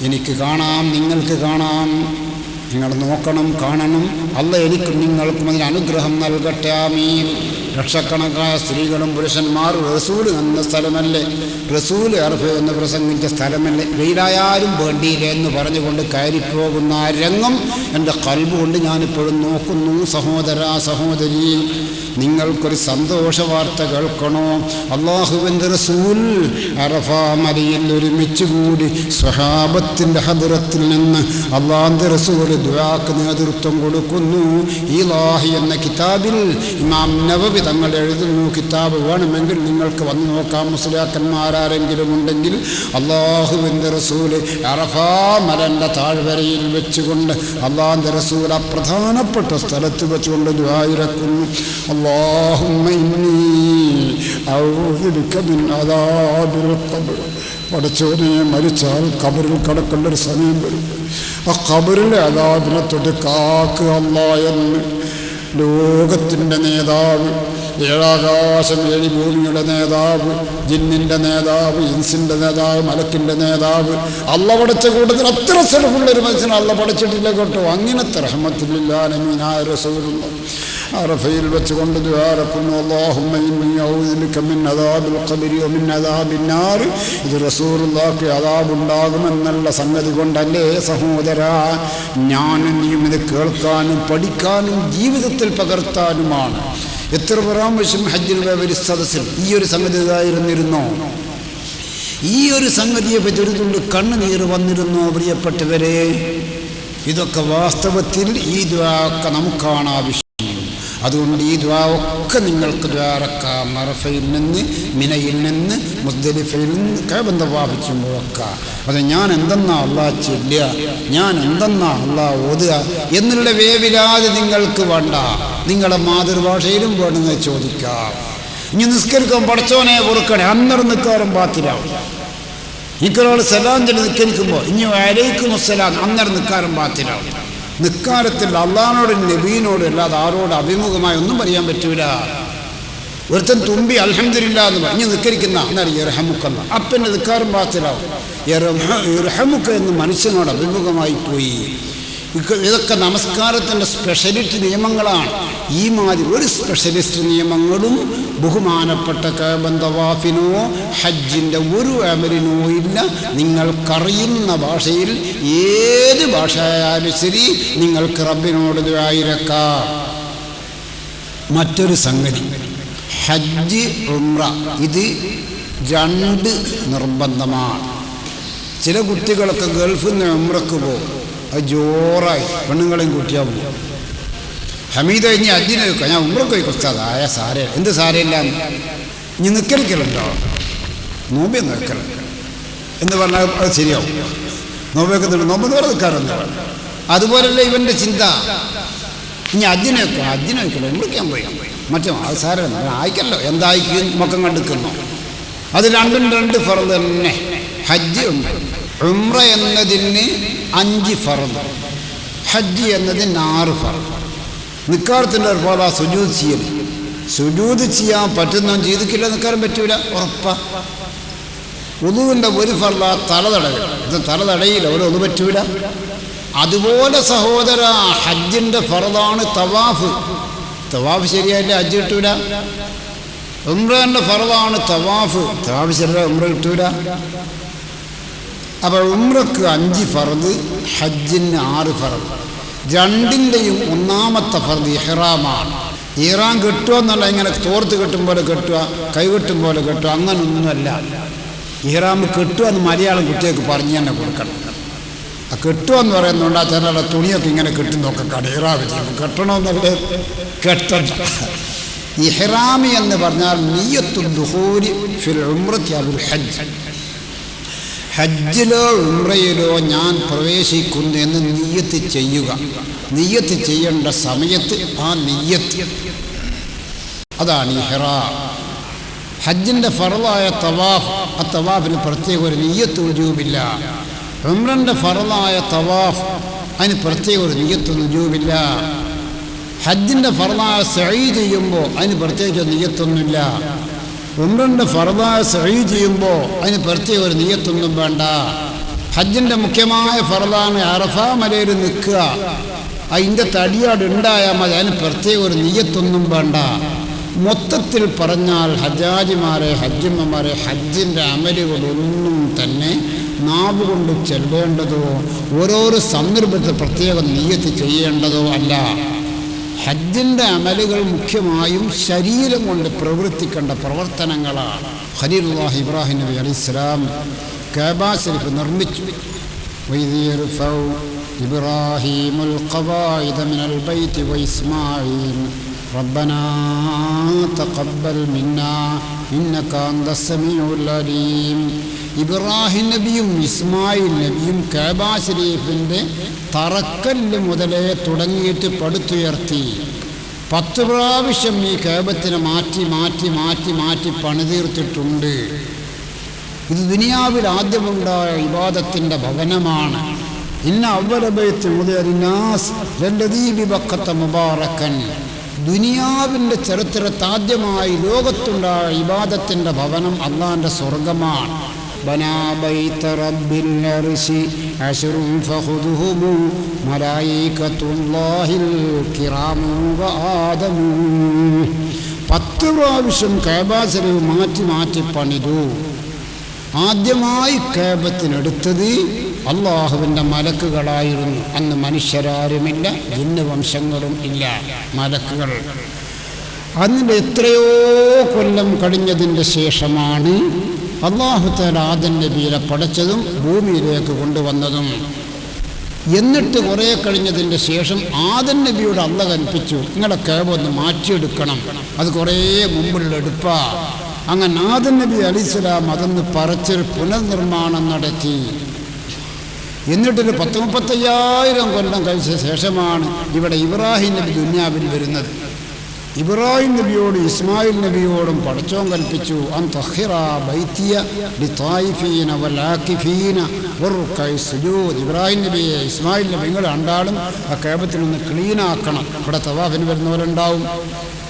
എനിക്ക് കാണാം, നിങ്ങൾക്ക് കാണാം. നിങ്ങൾ നോക്കണം, കാണണം. അല്ലാഹ് എനിക്കും നിങ്ങൾക്കും അതിന് അനുഗ്രഹം നൽകട്ടെ, ആമീൻ. ലക്ഷക്കണക്കായ സ്ത്രീകളും പുരുഷന്മാരും റസൂൽ എന്ന സ്ഥലമല്ലേ, റസൂൽ അർഫ എന്ന് പ്രസംഗിച്ച സ്ഥലമല്ലേ, വെയിലായാലും വേണ്ടിയില്ല എന്ന് പറഞ്ഞുകൊണ്ട് കയറിപ്പോകുന്ന ആ രംഗം എൻ്റെ ഖൽബ് കൊണ്ട് ഞാനിപ്പോഴും നോക്കുന്നു. സഹോദര സഹോദരി, നിങ്ങൾക്കൊരു സന്തോഷ വാർത്ത കേൾക്കണോ? അല്ലാഹുവിൻ്റെ റസൂൽ അറഫ മലയിൽ ഒരുമിച്ച് കൂടി സ്വഹാബത്തിൻ്റെ ഹദ്റത്തിൽ നിന്ന് അല്ലാഹുവിൻ്റെ റസൂൽ ദുആക്ക് നേതൃത്വം കൊടുക്കുന്നു. ഇലാഹി എന്ന കിതാബിൽ ഇമാം നവവി തങ്ങൾ എഴുതുന്നു. കിതാബ് വേണമെങ്കിൽ നിങ്ങൾക്ക് വന്ന് നോക്കാം, മുസ്ലിയാക്കന്മാരാരെങ്കിലും ഉണ്ടെങ്കിൽ. അല്ലാഹുവിൻ്റെ റസൂൽ അറഫ മലൻ്റെ താഴ്വരയിൽ വെച്ചുകൊണ്ട് അല്ലാഹുവിൻ്റെ റസൂൽ ആ പ്രധാനപ്പെട്ട സ്ഥലത്ത് വെച്ചുകൊണ്ട് ദുആ ഇറക്കുന്നു. അല്ലാഹുമ്മ ഇന്നി അഊദു ബിക മിൻ അദാബിൽ ഖബ്ർ. പടച്ചവനെ, മരിച്ചാൽ ഖബറിൽ കിടക്കേണ്ട ഒരു സമയം വരും. ആ ഖബറിലെ അദാബിനെ തൊട്ട് കാക്കുക അല്ലാ എന്ന് ലോകത്തിൻ്റെ നേതാവ്, 7 ആകാശം 7 ഭൂമിയുടെ നേതാവ്, ജിന്നിൻ്റെ നേതാവ്, ഇൻസിൻ്റെ നേതാവ്, മലക്കിൻ്റെ നേതാവ്, അല്ല പഠിച്ച കൂട്ടത്തിൽ അത്ര ചെറുപ്പുള്ളൊരു മനുഷ്യനെ അല്ല പഠിച്ചിട്ടില്ല കേട്ടോ. അങ്ങനത്തെ റഹ്മത്തുലില്ലാഹി റസൂലുള്ള അറഫയിൽ വെച്ചുകൊണ്ട് ദുആറക്കുന്നു. അല്ലാഹുമ്മ ഇന്നി അഊദു ബിക മിൻ അദാബിൽ ഖബ്രി വമിൻ അദാബിൻ നാർ. ഇത് റസൂലുള്ളാഹിക്ക് അദാബുണ്ടാകുമെന്നുള്ള സംഗതി കൊണ്ടല്ലേ സഹോദരാ ഞാനും നീയും ഇത് കേൾക്കാനും പഠിക്കാനും ജീവിതത്തിൽ പകർത്താനുമാണ്. എത്ര പ്രാവശ്യം ഹജ്ജിൽ ഒരു സദസ്സിൽ ഈ ഒരു സംഗതി ഇതായിരുന്നിരുന്നോ? ഈ ഒരു സംഗതിയെ പറ്റി ഒരു തുള്ളി കണ്ണുനീർ വന്നിരുന്നോ പ്രിയപ്പെട്ടവരെ? ഇതൊക്കെ വാസ്തവത്തിൽ ഈ ദുആ ഒക്കെ നമുക്കാണ് ആവശ്യം. അതുകൊണ്ട് ഈ ദുആ ഒക്കെ നിങ്ങൾക്ക് ദ്വാരക്കാം. അറഫയിൽ നിന്ന്, മിനയിൽ നിന്ന്, മുസ്ദലിഫയിൽ നിന്ന്, കഅബ തവാഫിക്കുമ്പോഴൊക്കെ അത് ഞാൻ എന്തെന്നാ അല്ലാഹ് ചൊല്ലുക, ഞാൻ എന്തെന്നാ അല്ലാഹ് ഓതുക എന്നുള്ള വേവിലാതെ നിങ്ങൾക്ക് വേണ്ട. നിങ്ങളുടെ മാതൃഭാഷയിലും വേണമെന്ന് ചോദിക്കാം. ഇനി നിസ്കരിക്കാൻ പടച്ചോനെ പൊറുക്കണേ, അന്നേരം നിൽക്കാറും ബാത്തിലാവും. എനിക്കൊരാൾ സലാം ചൊല്ലി നിസ്കരിക്കുമ്പോൾ ഇനി വലൈക്കും അസ്സലാം, അന്നേരം നിൽക്കാറും ബാത്തിലാവും. നിക്കാരത്തിൽ അള്ളാഹിനോടും നബീനോടും അല്ലാതെ ആരോട് അഭിമുഖമായി ഒന്നും പറയാൻ പറ്റൂല. ഒരുത്തൻ തുമ്പി അൽഹംദുലില്ലാ എന്ന് പറഞ്ഞ് നിക്കരിക്കുന്ന എന്നാൽ ഇർഹമുക്കല്ല, അപ്പൻ്റെ നിക്കാറും പാത്തിലാവും. ഇർഹമുക്ക എന്ന് മനുഷ്യനോട് അഭിമുഖമായി പോയി. ഇതൊക്കെ നമസ്കാരത്തിൻ്റെ സ്പെഷ്യലിസ്റ്റ് നിയമങ്ങളാണ്. ഈ മാതിരി ഒരു സ്പെഷ്യലിസ്റ്റ് നിയമങ്ങളും ബഹുമാനപ്പെട്ട കഅബ തവാഫിനോ ഹജ്ജിൻ്റെ ഒരു അമലിനോ ഇല്ല. നിങ്ങൾക്കറിയുന്ന ഭാഷയിൽ ഏത് ഭാഷയായാലും ശരി നിങ്ങൾക്ക് റബ്ബിനോട് ദുആയിരക്കാം. മറ്റൊരു സംഗതി, ഹജ്ജ് ഉംറ ഇത് രണ്ട് നിർബന്ധമാണ്. ചില കുട്ടികളൊക്കെ ഗൾഫിൽ നിന്ന് ഉംറക്ക് പോകും, അത് ജോറായി പെണ്ണുങ്ങളെയും കൂട്ടിയാൽ പോകും. ഹമീദ ഇനി ഹജ്ജിന് വെക്കുക, ഞാൻ ഉംറക്ക് പോയി കൊടുത്താതായ സാര എന്ത് സാരയില്ല, ഇനി നിൽക്കലിക്കലുണ്ടോ, നോമ്പ് നിൽക്കലുണ്ട് എന്ന് പറഞ്ഞാൽ അത് ശരിയാവും. നോമ്പ് വെക്കുന്നുണ്ട്, നോമ്പ് വേറെ നിൽക്കാറുണ്ട്. അതുപോലല്ല ഇവൻ്റെ ചിന്ത, ഇനി ഹജ്ജിന് വെക്കുക, ഹജ്ജിന് വെക്കല്ലോ ഉംറയ്ക്കാൻ പോയി മറ്റോ അത് സാരമാണ് ആയിക്കല്ലോ, എന്തായിക്കും മുഖം കണ്ടിക്കുന്നു. അത് രണ്ടും രണ്ട് ഫർദ് തന്നെ. ഹജ്ജ് ഉണ്ട്, ഉംറ എന്നതിന് 5 ഫർദ്, ഹജ്ജ് എന്നതിന് 6 ഫർദ്. നിക്കാരത്തിൻ്റെ ഒരു പോലെ സുജൂദ് ചെയ്യൽ, സുജൂദ് ചെയ്യാൻ പറ്റുന്നവൻ ചെയ്തിക്കില്ല, നിൽക്കാനും പറ്റൂല, ഉറപ്പാ. ഉദുവിൻ്റെ ഒരു ഫർദ് തല തടയും, ഇത് തല തടയില്ല, ഒരു പറ്റൂല. അതുപോലെ സഹോദര ഹജ്ജിൻ്റെ ഫർദാണ് തവാഫ്. തവാഫ് ശരിയായില്ല ഹജ്ജ് കിട്ടൂല. ഉംറയുടെ ഫർദാണ് തവാഫ്, തവാഫ് ശരിയാ ഉംറ കിട്ടൂല. അപ്പോൾ ഉംറക്ക് 5 ഫർദ്, ഹജ്ജിന് 6 ഫർദ്. രണ്ടിൻ്റെയും ഒന്നാമത്തെ ഫർദ് ഇഹ്റാമാണ്. ഇഹ്റാം കെട്ടുക എന്നല്ല ഇങ്ങനെ തോർത്ത് കെട്ടും പോലെ കെട്ടുക, കൈ കെട്ടും പോലെ കെട്ടുക, അങ്ങനൊന്നുമല്ല. ഇഹ്റാം കെട്ടുക എന്ന് മലയാളം കുട്ടികൾക്ക് പറഞ്ഞു തന്നെ കൊടുക്കണം. ആ കെട്ടുക എന്ന് പറയുന്നുണ്ട്, ആ ചില തുണിയൊക്കെ ഇങ്ങനെ കെട്ടുന്നൊക്കെ കട ഇഹ്റാം ചെയ്യും, കെട്ടണമെന്നല്ലേ കെട്ടണ്ട. ഇഹ്റാമി എന്ന് പറഞ്ഞാൽ നിയ്യത്തുൽ ദുഖൂലി ഫിൽ ഉംറത്തി അവിൽ ഹജ്ജ്, ഹജ്ജിലോ ഉംറയിലോ ഞാൻ പ്രവേശിക്കുന്നു എന്ന് നിയ്യത്ത് ചെയ്യുക. നിയ്യത്ത് ചെയ്യേണ്ട സമയത്ത് ആ നിയ്യത്ത്, അതാണ് ഇഹ്റാം. ഹജ്ജിൻ്റെ ഫർളായ തവാഫ്, ആ തവാഫിന് പ്രത്യേക ഒരു നിയ്യത്ത് വുജൂബില്ല. ഉംറൻ്റെ ഫർളായ തവാഫ്, അതിന് പ്രത്യേക ഒരു നിയ്യത്ത് വുജൂബില്ല. ഹജ്ജിൻ്റെ ഫർളായ സഈ ചെയ്യുമ്പോൾ അതിന് പ്രത്യേകിച്ച് നിയ്യത്തൊന്നുമില്ല. ഉംറൻ്റെ ഫർളായ സഈ ചെയ്യുമ്പോൾ അതിന് പ്രത്യേക ഒരു നിയ്യത്തൊന്നും വേണ്ട. ഹജ്ജിൻ്റെ മുഖ്യമായ ഫർളാണ് അറഫ മലയിൽ നിൽക്കുക, അതിൻ്റെ തടിയാട് ഉണ്ടായാൽ മതി, അതിന് പ്രത്യേക ഒരു നിയ്യത്തൊന്നും വേണ്ട. മൊത്തത്തിൽ പറഞ്ഞാൽ ഹജ്ജാജിമാരെ ഹജ്ജിമ്മമാരെ ഹജ്ജിൻ്റെ അമലുകളൊന്നും തന്നെ നാവ് കൊണ്ട് ചെല്ലേണ്ടതോ ഓരോരോ സന്ദർഭത്തിൽ പ്രത്യേകം നിയ്യത്ത് ചെയ്യേണ്ടതോ അല്ല. ഹജ്ജിൻ്റെ അമലുകൾ മുഖ്യമായും ശരീരം കൊണ്ട് പ്രവർത്തിക്കേണ്ട പ്രവർത്തനങ്ങളാണ്. ഖലീലുല്ലാഹി ഇബ്രാഹിം നബി അലൈഹിസ്സലാം കഅബ ശരീഫ് നിർമ്മിച്ചു. ഇബ്രാഹിമുൽ ഖവാഇദ മിനൽ ബൈത്തി വഇസ്മാഈൽ റബ്ബനാ തഖബ്ബൽ മിന്നാ ഇന്നക അൻതസ് സമീഉൽ അലീം. ഇബ്രാഹിം നബിയും ഇസ്മായിൽ നബിയും കഅബ ശരീഫിൻ്റെ തറക്കല്ല് മുതലേ തുടങ്ങിയിട്ട് പടുത്തുയർത്തി 10 പ്രാവശ്യം ഈ കഅബത്തിനെ മാറ്റി മാറ്റി മാറ്റി മാറ്റി പണിതീർത്തിട്ടുണ്ട്. ഇത് ദുനിയാവിൽ ആദ്യമുണ്ടായ ഇബാദത്തിൻ്റെ ഭവനമാണ്. ഇന്ന അവ്വല ബൈത്തി ഉദിഅ ലിന്നാസ് ലല്ലദീ ബിബക്കത്ത മുബാറക്കൻ. ദുനിയാവിൻ്റെ ചരിത്രത്തിൽ ആദ്യമായി ലോകത്തുണ്ടായ ഇബാദത്തിൻ്റെ ഭവനം അള്ളാഹിൻ്റെ സ്വർഗമാണ്. ബനാ ബൈത റബ്ബിൽ അർശി അശ്റുൻ ഫഖുദുഹും മലായികത്തുല്ലാഹിൽ കിറാമു വആദമു. 10 പ്രാവശ്യം കഅബ ശരീഫ് മാറ്റി മാറ്റി പണിതു. ആദ്യമായി കഅബത്തിനെടുത്തത് അള്ളാഹുവിൻ്റെ മലക്കുകളായിരുന്നു. അന്ന് മനുഷ്യരാരുമില്ല, ജിന്ന് വംശങ്ങളും ഇല്ല, മലക്കുകൾ. അതിൻ്റെ എത്രയോ കൊല്ലം കഴിഞ്ഞതിൻ്റെ ശേഷമാണ് അല്ലാഹു തആല ആദം നബിയെ പടച്ചതും ഭൂമിയിലേക്ക് കൊണ്ടുവന്നതും. എന്നിട്ട് കുറേ കഴിഞ്ഞതിൻ്റെ ശേഷം ആദം നബിയോട് അല്ലാഹു കൽപ്പിച്ചു, നിങ്ങളെ കഅബ ഒന്ന് മാറ്റിയെടുക്കണം, അത് കുറേ മുമ്പുള്ള എടുപ്പാ. അങ്ങനെ ആദം നബി അലൈഹിസ്സലാം അതൊന്ന് പറിച്ചൊരു പുനർനിർമ്മാണം നടത്തി. എന്നിട്ടൊരു 10-35,000 കൊല്ലം കഴിച്ച ശേഷമാണ് ഇവിടെ ഇബ്രാഹിം നബി ദുനിയാവിൽ വരുന്നത്. ഇബ്രാഹിം നബിയോടും ഇസ്മായിൽ നബിയോടും പടച്ചോൻ കൽപ്പിച്ചു അൻ തഹിറ ബൈത്തിയ ലിത്തായിഫീന വലാക്കിഫീന വറുക്കൈ സുജൂദ്. ഇബ്രാഹിം നബിയെ ഇസ്മായിൽ നബി നിങ്ങൾ രണ്ടാളും ആ കഅബത്തിനൊന്ന് ക്ലീനാക്കണം. ഇവിടെ തവാഫിന് വരുന്നവരുണ്ടാവും,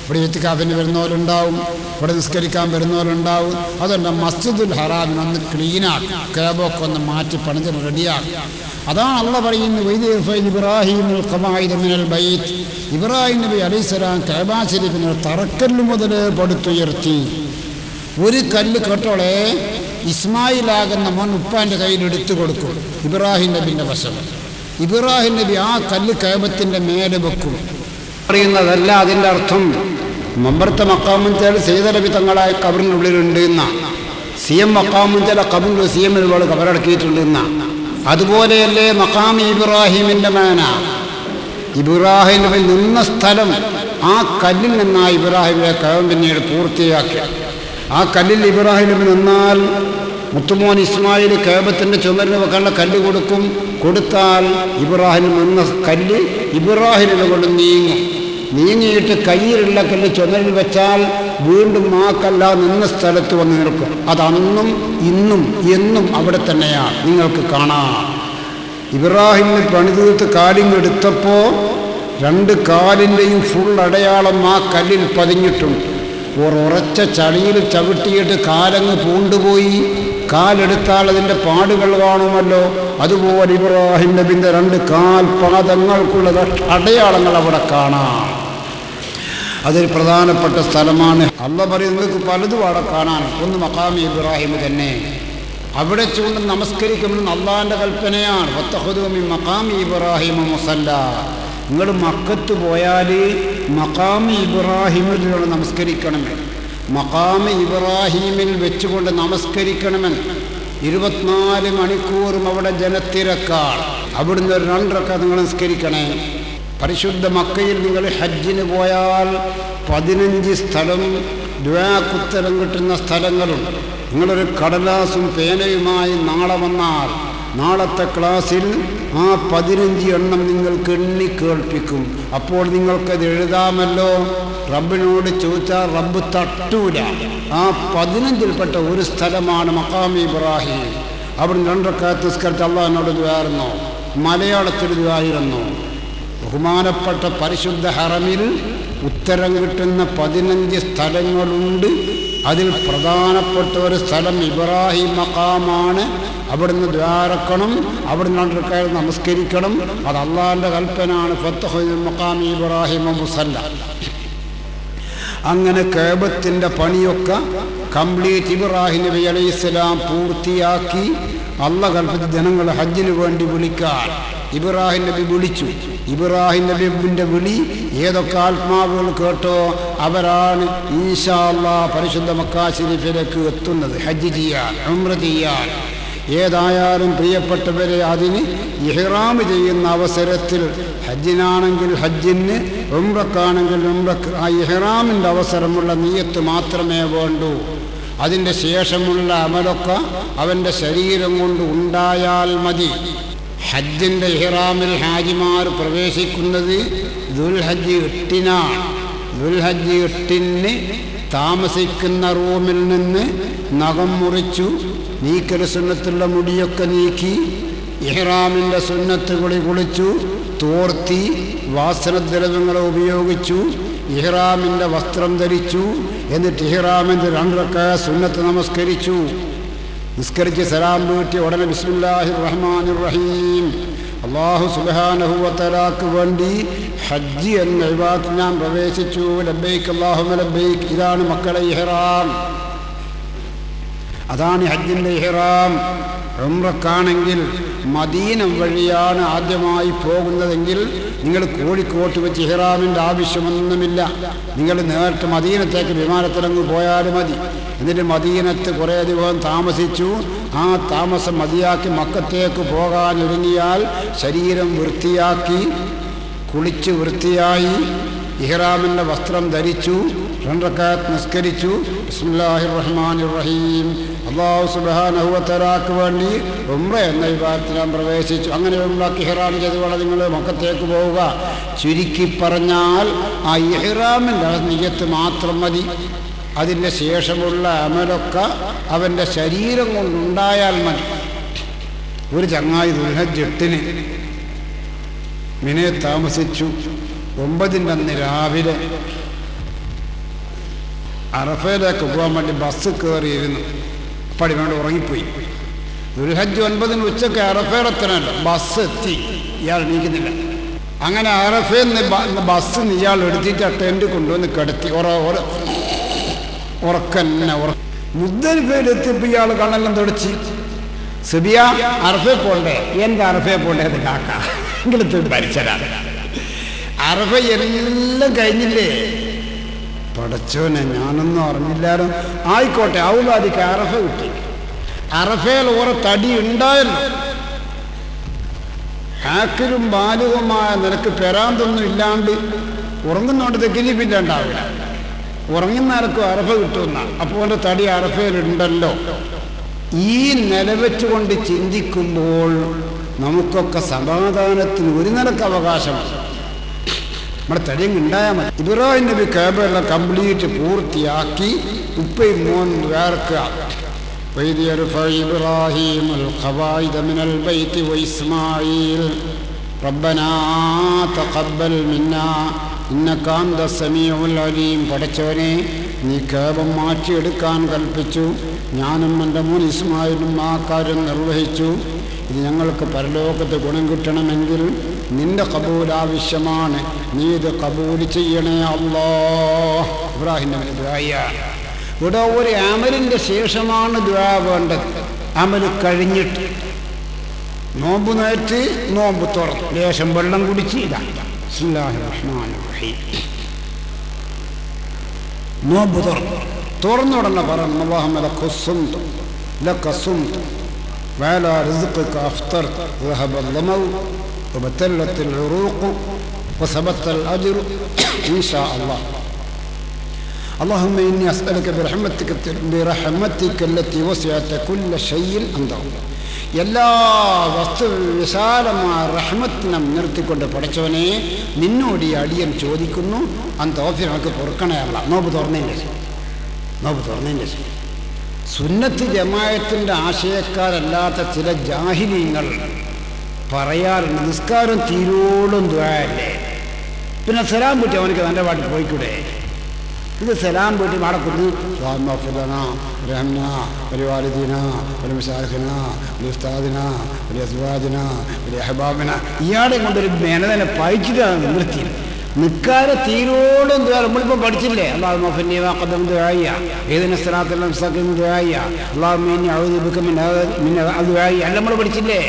ഇവിടെ ഇത്തിക്കാഫിന് വരുന്നവരുണ്ടാവും, ഇവിടെ നിസ്കരിക്കാൻ വരുന്നവരുണ്ടാവും. അതുകൊണ്ട് മസ്ജിദുൽ ഹറാമിനൊന്ന് ക്ലീനാക്കും, കഅബൊക്കെ ഒന്ന് മാറ്റി പണിത് റെഡിയാക്കും. അതാണ് അള്ളാഹ് പറയുന്നത് ഇബ്രാഹിമുൽ ഖവാഇദ മിനൽ ബൈത്ത്. ഇബ്രാഹിം നബി അലൈഹിസ്സലാം കഅബ ശരീഫിനെ തറക്കല്ല് മുതൽ പടുത്തുയർത്തി. ഒരു കല്ല് കേട്ടോളെ ഇസ്മായിലാകുന്ന മോൻ ഉപ്പാൻ്റെ കയ്യിൽ എടുത്തു കൊടുക്കും, ഇബ്രാഹിം നബിൻ്റെ വശം. ഇബ്രാഹിം നബി ആ കല്ല് കഅബത്തിൻ്റെ മേലെ വെക്കും. പറയുന്നതല്ല അതിൻ്റെ അർത്ഥം മമ്പർത്ത മക്കാമുഞ്ചാൽ സെയ്ദ് നബി തങ്ങളായ കബറിനുള്ളിലുണ്ട് എന്നാണ്. സി എം മക്കാമുഞ്ചാല കബറിൽ സി എമ്മിൽ ഒരുപാട് കബറടക്കിയിട്ടുണ്ട് എന്നാണ്. അതുപോലെയല്ലേ മഖാം ഇബ്രാഹിമിൻ്റെ മേന ഇബ്രാഹിം നബി നിന്ന സ്ഥലം, ആ കല്ലിൽ നിന്നാ ഇബ്രാഹിമിനെ കഅബ പിന്നീട് പൂർത്തിയാക്കി. ആ കല്ലിൽ ഇബ്രാഹിം നബി നിന്നാൽ മുത്തുമോൻ ഇസ്മായിൽ കഅബത്തിൻ്റെ ചുമരിന് വെക്കാനുള്ള കല്ല് കൊടുത്താൽ ഇബ്രാഹിം നിന്ന കല്ല് ഇബ്രാഹിം നബി കൊണ്ട് നീങ്ങിയിട്ട് കയ്യിലുള്ള കല്ല് ചുമരിൽ വെച്ചാൽ വീണ്ടും ആ കല്ല നിന്ന സ്ഥലത്ത് വന്ന് നിൽക്കും. അതന്നും ഇന്നും എന്നും അവിടെ തന്നെയാണ്, നിങ്ങൾക്ക് കാണാം. ഇബ്രാഹിമിന് പണി തീർത്ത് കാലിങ്ങെടുത്തപ്പോൾ രണ്ട് കാലിൻ്റെയും ഫുൾ അടയാളം ആ കല്ലിൽ പതിഞ്ഞിട്ടുണ്ട്. ഉറച്ച ചളിയിൽ ചവിട്ടിയിട്ട് കാലങ്ങ് പൂണ്ടുപോയി, കാലെടുത്താൽ അതിൻ്റെ പാടുകൾ കാണുമല്ലോ. അതുപോലെ ഇബ്രാഹിം നബിൻ്റെ രണ്ട് കാൽപാദങ്ങൾക്കുള്ള അടയാളങ്ങൾ അവിടെ കാണാം. അതൊരു പ്രധാനപ്പെട്ട സ്ഥലമാണ്. അള്ളാഹ് പറയുന്നത് നിങ്ങൾക്ക് പലതും അവിടെ കാണാൻ. ഒന്ന് മഖാം ഇബ്രാഹിം തന്നെ, അവിടെ ചൂണ്ട് നമസ്കരിക്കുമെന്ന് അള്ളാഹിൻ്റെ കൽപ്പനയാണ്. വത്തഖുദൂ മിൻ മഖാം ഇബ്രാഹിം മുസല്ല. നിങ്ങൾ മക്കത്ത് പോയാൽ മഖാം ഇബ്രാഹിമിലൂടെ നമസ്കരിക്കണമെന്ന്, മഖാം ഇബ്രാഹിമിൽ വെച്ചുകൊണ്ട് നമസ്കരിക്കണമെന്ന്. 24 മണിക്കൂറും അവിടെ ജനത്തിരക്കാൾ. അവിടുന്ന് ഒരു 2 റക്അത്ത് നിങ്ങൾ നിസ്കരിക്കണേ. പരിശുദ്ധ മക്കയിൽ നിങ്ങൾ ഹജ്ജിന് പോയാൽ 15 സ്ഥലം ദുആക്കുത്തരം കിട്ടുന്ന സ്ഥലങ്ങളുണ്ട്. നിങ്ങളൊരു കടലാസും പേനയുമായി നാളെ വന്നാൽ നാളത്തെ ക്ലാസ്സിൽ ആ 15 എണ്ണം നിങ്ങൾക്ക് എണ്ണി കേൾപ്പിക്കും. അപ്പോൾ നിങ്ങൾക്കത് എഴുതാമല്ലോ. റബ്ബിനോട് ചോദിച്ചാൽ റബ്ബ് തട്ടൂല. ആ 15ൽപ്പെട്ട ഒരു സ്ഥലമാണ് മഖാം ഇബ്രാഹിം. അവിടെ 2 റക്അത്ത് നിസ്കരിച്ച് അള്ളാഹിനോട് ദുആയിരുന്നു, മലയാളത്തിൽ ദുആയിരുന്നു. ബഹുമാനപ്പെട്ട പരിശുദ്ധ ഹറമിൽ ഉത്തരം കിട്ടുന്ന 15 സ്ഥലങ്ങളുണ്ട്. അതിൽ പ്രധാനപ്പെട്ട ഒരു സ്ഥലം ഇബ്രാഹിം മഖാമാണ്. അവിടുന്ന് ദ്വാരക്കണം, അവിടുന്ന് 2 റക്അത്ത് നമസ്കരിക്കണം. അത് അള്ളാഹിൻ്റെ കൽപ്പനയാണ്. ഫത്തഖുദൂ മഖാം ഇബ്രാഹിം മുസല്ല. അങ്ങനെ കഅബത്തിൻ്റെ പണിയൊക്കെ കംപ്ലീറ്റ് ഇബ്രാഹിം നബി അലൈഹിസ്സലാം പൂർത്തിയാക്കി. അള്ളാഹ് കൽപ്പിച്ച ജനങ്ങൾ ഹജ്ജിന് വേണ്ടി വിളിക്കാൻ ഇബ്രാഹിം നബി വിളിച്ചു. ഇബ്രാഹിം നബിൻ്റെ വിളി ഏതൊക്കെ ആത്മാവുകൾ കേട്ടോ അവരാണ് ഇൻഷാ അല്ലാഹ് പരിശുദ്ധ മക്കാ ശരീഫിലേക്ക് എത്തുന്നത്, ഹജ്ജ് ചെയ്യാൻ, ഉംറ ചെയ്യാൻ. ഏതായാലും പ്രിയപ്പെട്ടവരെ, അതിന് ഇഹ്റാം ചെയ്യുന്ന അവസരത്തിൽ ഹജ്ജിനാണെങ്കിൽ ഹജ്ജിന്, ഉംറക്കാണെങ്കിൽ ഉംറക്ക് ആ ഇഹ്റാമിൻ്റെ അവസരമുള്ള നിയ്യത്ത് മാത്രമേ വേണ്ടൂ. അതിൻ്റെ ശേഷമുള്ള അമലൊക്കെ അവൻ്റെ ശരീരം കൊണ്ട് ഉണ്ടായാൽ മതി. ഹജ്ജിൻ്റെ ഇഹ്റാമിൽ ഹാജിമാർ പ്രവേശിക്കുന്നത് ദുൽഹജ്ജ് 8-നാണ്. ദുൽഹജ്ജ് 8-ന് താമസിക്കുന്ന റൂമിൽ നിന്ന് നഖം മുറിച്ചു, നീക്കൽ സുന്നത്തുള്ള മുടിയൊക്കെ നീക്കി, ഇഹ്റാമിൻ്റെ സുന്നത്തുകളിൽ കുളിച്ചു, തോർത്തി, വാസനദ്രവ്യങ്ങളെ ഉപയോഗിച്ചു, ഇഹ്റാമിൻ്റെ വസ്ത്രം ധരിച്ചു. എന്നിട്ട് ഇഹ്റാമിൻ്റെ 2 റക്അത്ത് സുന്നത്ത് നമസ്കരിച്ചു. നിസ്കരിച്ച് സലാം വീട്ടി ഉടനെ ബിസ്മില്ലാഹിർ റഹ്മാനിർ റഹീം, അല്ലാഹു സുബ്ഹാനഹു വ തആലാക്ക് വേണ്ടി ഹജ്ജ് എന്ന ഇബാദത്ത് ഞാൻ പ്രവേശിച്ചു. ലബ്ബൈക് അല്ലാഹുമ്മ ലബ്ബൈക്. ഇതാണ് മക്കളെ ഇഹ്റാം. അതാണ് ഹജ്ജിൻ്റെ ഇഹ്റാം. ഉംറക്കാണെങ്കിൽ മദീന വഴിയാണ് ആദ്യമായി പോകുന്നതെങ്കിൽ നിങ്ങൾ കോഴിക്കോട്ട് വെച്ച് ഇഹ്റാമിൻ്റെ ആവശ്യമൊന്നുമില്ല. നിങ്ങൾ നേരിട്ട് മദീനത്തേക്ക് വിമാനത്തിലങ്ങ് പോയാൽ മതി. എന്നിട്ട് മദീനത്ത് കുറേ ദിവസം താമസിച്ചു. ആ താമസം മതിയാക്കി മക്കത്തേക്ക് പോകാൻ ഒരുങ്ങിയാൽ ശരീരം വൃത്തിയാക്കി കുളിച്ച് വൃത്തിയായി ഇഹ്റാമിൻ്റെ വസ്ത്രം ധരിച്ചു, 2 റക്അത്ത് നിസ്കരിച്ചു. ബിസ്മില്ലാഹിർ റഹ്മാനിർ റഹീം. അല്ലാഹു സുബ്ഹാനഹു വ തആലക്ക് വേണ്ടി ഉംറ എന്ന ഇബാദത്തിൽ പ്രവേശിച്ചു. അങ്ങനെ ഉംറക്ക് ഇഹ്റാം ചെയ്തുകൊണ്ട് നിങ്ങൾ മക്കത്തേക്ക് പോവുക. ചുരുക്കി പറഞ്ഞാൽ ആ ഇഹ്റാമിൻ്റെ നിയ്യത്ത് മാത്രം മതി. അതിൻ്റെ ശേഷമുള്ള അമലൊക്കെ അവൻ്റെ ശരീരം കൊണ്ടുണ്ടായാൽ മതി. ഒരു ചങ്ങായി ദുൽഹജ്ജ് 8-ന് മിനയിൽ താമസിച്ചു. 9-ൻ്റെ അന്ന് രാവിലെ അറഫയിലേക്ക് പോകാൻ വേണ്ടി ബസ് കയറിയിരുന്നു. പടി വേണ്ട ഉറങ്ങിപ്പോയി. ദുൽഹജ്ജ് 9-ന് ഉച്ചയ്ക്ക് അറഫയിലെത്തണമല്ലോ. ബസ് എത്തി, ഇയാൾ എണീക്കുന്നില്ല. അങ്ങനെ അറഫയിൽ നിന്ന് ബസ് ഇയാൾ എടുത്തിട്ട് ടെൻറ്റ് കൊണ്ടുവന്ന് കിടത്തി. ഉറക്കന്നെ മുദ്ദലിഫയിലെത്തിയപ്പോൾ ഇയാൾ കണ്ണെല്ലാം തുടച്ച്, സുബിയ അറഫയിൽ പോണ്ടേ? എന്താ അറഫയിൽ പോണ്ടേന്ന് കാക്ക ഇങ്ങനത്തെ പരിസരാണ്. അറഫ എല്ലാം കഴിഞ്ഞില്ലേ? പടച്ചോനെ, ഞാനൊന്നും അറിഞ്ഞില്ലാരും. ആയിക്കോട്ടെ, ഔലാദിക്ക് അറഫ കിട്ടി. അറഫയിൽ ഓരോ തടി ഉണ്ടായല്ലോ. ആക്കിലും ബാലുകമായ നിനക്ക് പെരാന്തൊന്നും ഇല്ലാണ്ട് ഉറങ്ങുന്നോണ്ട് തെക്കിലിപ്പില്ലാണ്ടാവില്ല. ഉറങ്ങുന്നവർക്കും അറഫ കിട്ടുന്ന. അപ്പോൾ അവൻ്റെ തടി അറഫയിലുണ്ടല്ലോ. ഈ നിലവെച്ചുകൊണ്ട് ചിന്തിക്കുമ്പോൾ നമുക്കൊക്കെ സമാധാനത്തിന് ഒരു നിലക്ക് അവകാശമാണ്. നമ്മുടെ തടിയങ്ങ് ഉണ്ടായാൽ മതി. ഇബ്രാഹിം നബി കഅബയെല്ലാം കംപ്ലീറ്റ് പൂർത്തിയാക്കി ഉപ്പയും മോൻ വേർക്കുക. وإذ يرفع إبراهيم القواعد من البيت وإسماعيل ربنا تقبل منا إنك أنت السميع العليم. പടച്ചവനെ, നീ കഅബ മാറ്റിയെടുക്കാൻ കൽപ്പിച്ചു. ഞാനും എൻ്റെ മോൻ ഇസ്മായിലും ആ കാര്യം നിർവഹിച്ചു. ഇത് ഞങ്ങൾക്ക് പരലോകത്ത് ഗുണം കിട്ടണമെങ്കിൽ നിന്റെ കബൂൽ ആവശ്യമാണ്. നീ ഇത് കബൂൽ ചെയ്യണേ അല്ലാഹ്. ഇബ്രാഹിം നബി ദുആ. ഇവിടെ ഒരു അമലിൻ്റെ ശേഷമാണ് ദുആ വേണ്ടത്. അമൽ കഴിഞ്ഞിട്ട് നോമ്പ് നേറ്റ് നോമ്പ് തുറന്നു ലേശം വെള്ളം കുടിച്ച് ബിസ്മില്ലാഹിർ റഹ്മാനിർ റഹീം നോമ്പ് തുറന്നുടനെ പറഞ്ഞു അല്ലാഹുമ്മ ലക സുംതു വഅലാ റിസ്ഖിക അഫ്തർതു ذهب الظمأ وبتلت العروق وثبت الأجر إن شاء الله. اللهم إني أسألك برحمتك التي وسعت كل شيء أنت. എല്ലാ വസ്തു വിശാലമായ റഹ്മത്തിനെ നിർത്തിക്കൊണ്ട് പഠിച്ചവനെ, നിന്നോട് ഈ അടിയൻ ചോദിക്കുന്നു, അന്തോഫിനൊക്കെ പൊറുക്കണയല്ല. നോമ്പ് തുറന്നതിൻ്റെ ശേഷം സുന്നത്ത് ജമാഅത്തിൻ്റെ ആശയക്കാരല്ലാത്ത ചില ജാഹിലീങ്ങൾ പറയാറുണ്ട്, നിസ്കാരം തീരോടും ദുആയല്ലേ, പിന്നെ സലാം വീട്ടി അവനക്ക് നല്ല പാട്ട് പോയിക്കൂടെ? ഇത് സലാം വീട്ടി മടക്കുന്നു, റഹ്മന പരിവാലിദീന പരിമശാഖന ഉസ്താദിന ഒരു അസ്വാദിന ഒരു അഹബാബിന. ഇയാളെ കൊണ്ടൊരു മേനതനെ പഴിച്ചിട്ടാണ് നിർത്തി. നിൽക്കാതെ തീരോടും നമ്മളിപ്പോൾ പഠിച്ചില്ലേ? അല്ലാഹുമ്മ ഫിന്നി വഖദം ദുആയ ഏതിന സിറാത്തൽ മുസ്തഖീം ദുആയ അല്ലാഹുമ്മ ഇന്നി അഊദു ബിക മിൻ ദുആയ എല്ലാം നമ്മൾ പഠിച്ചില്ലേ?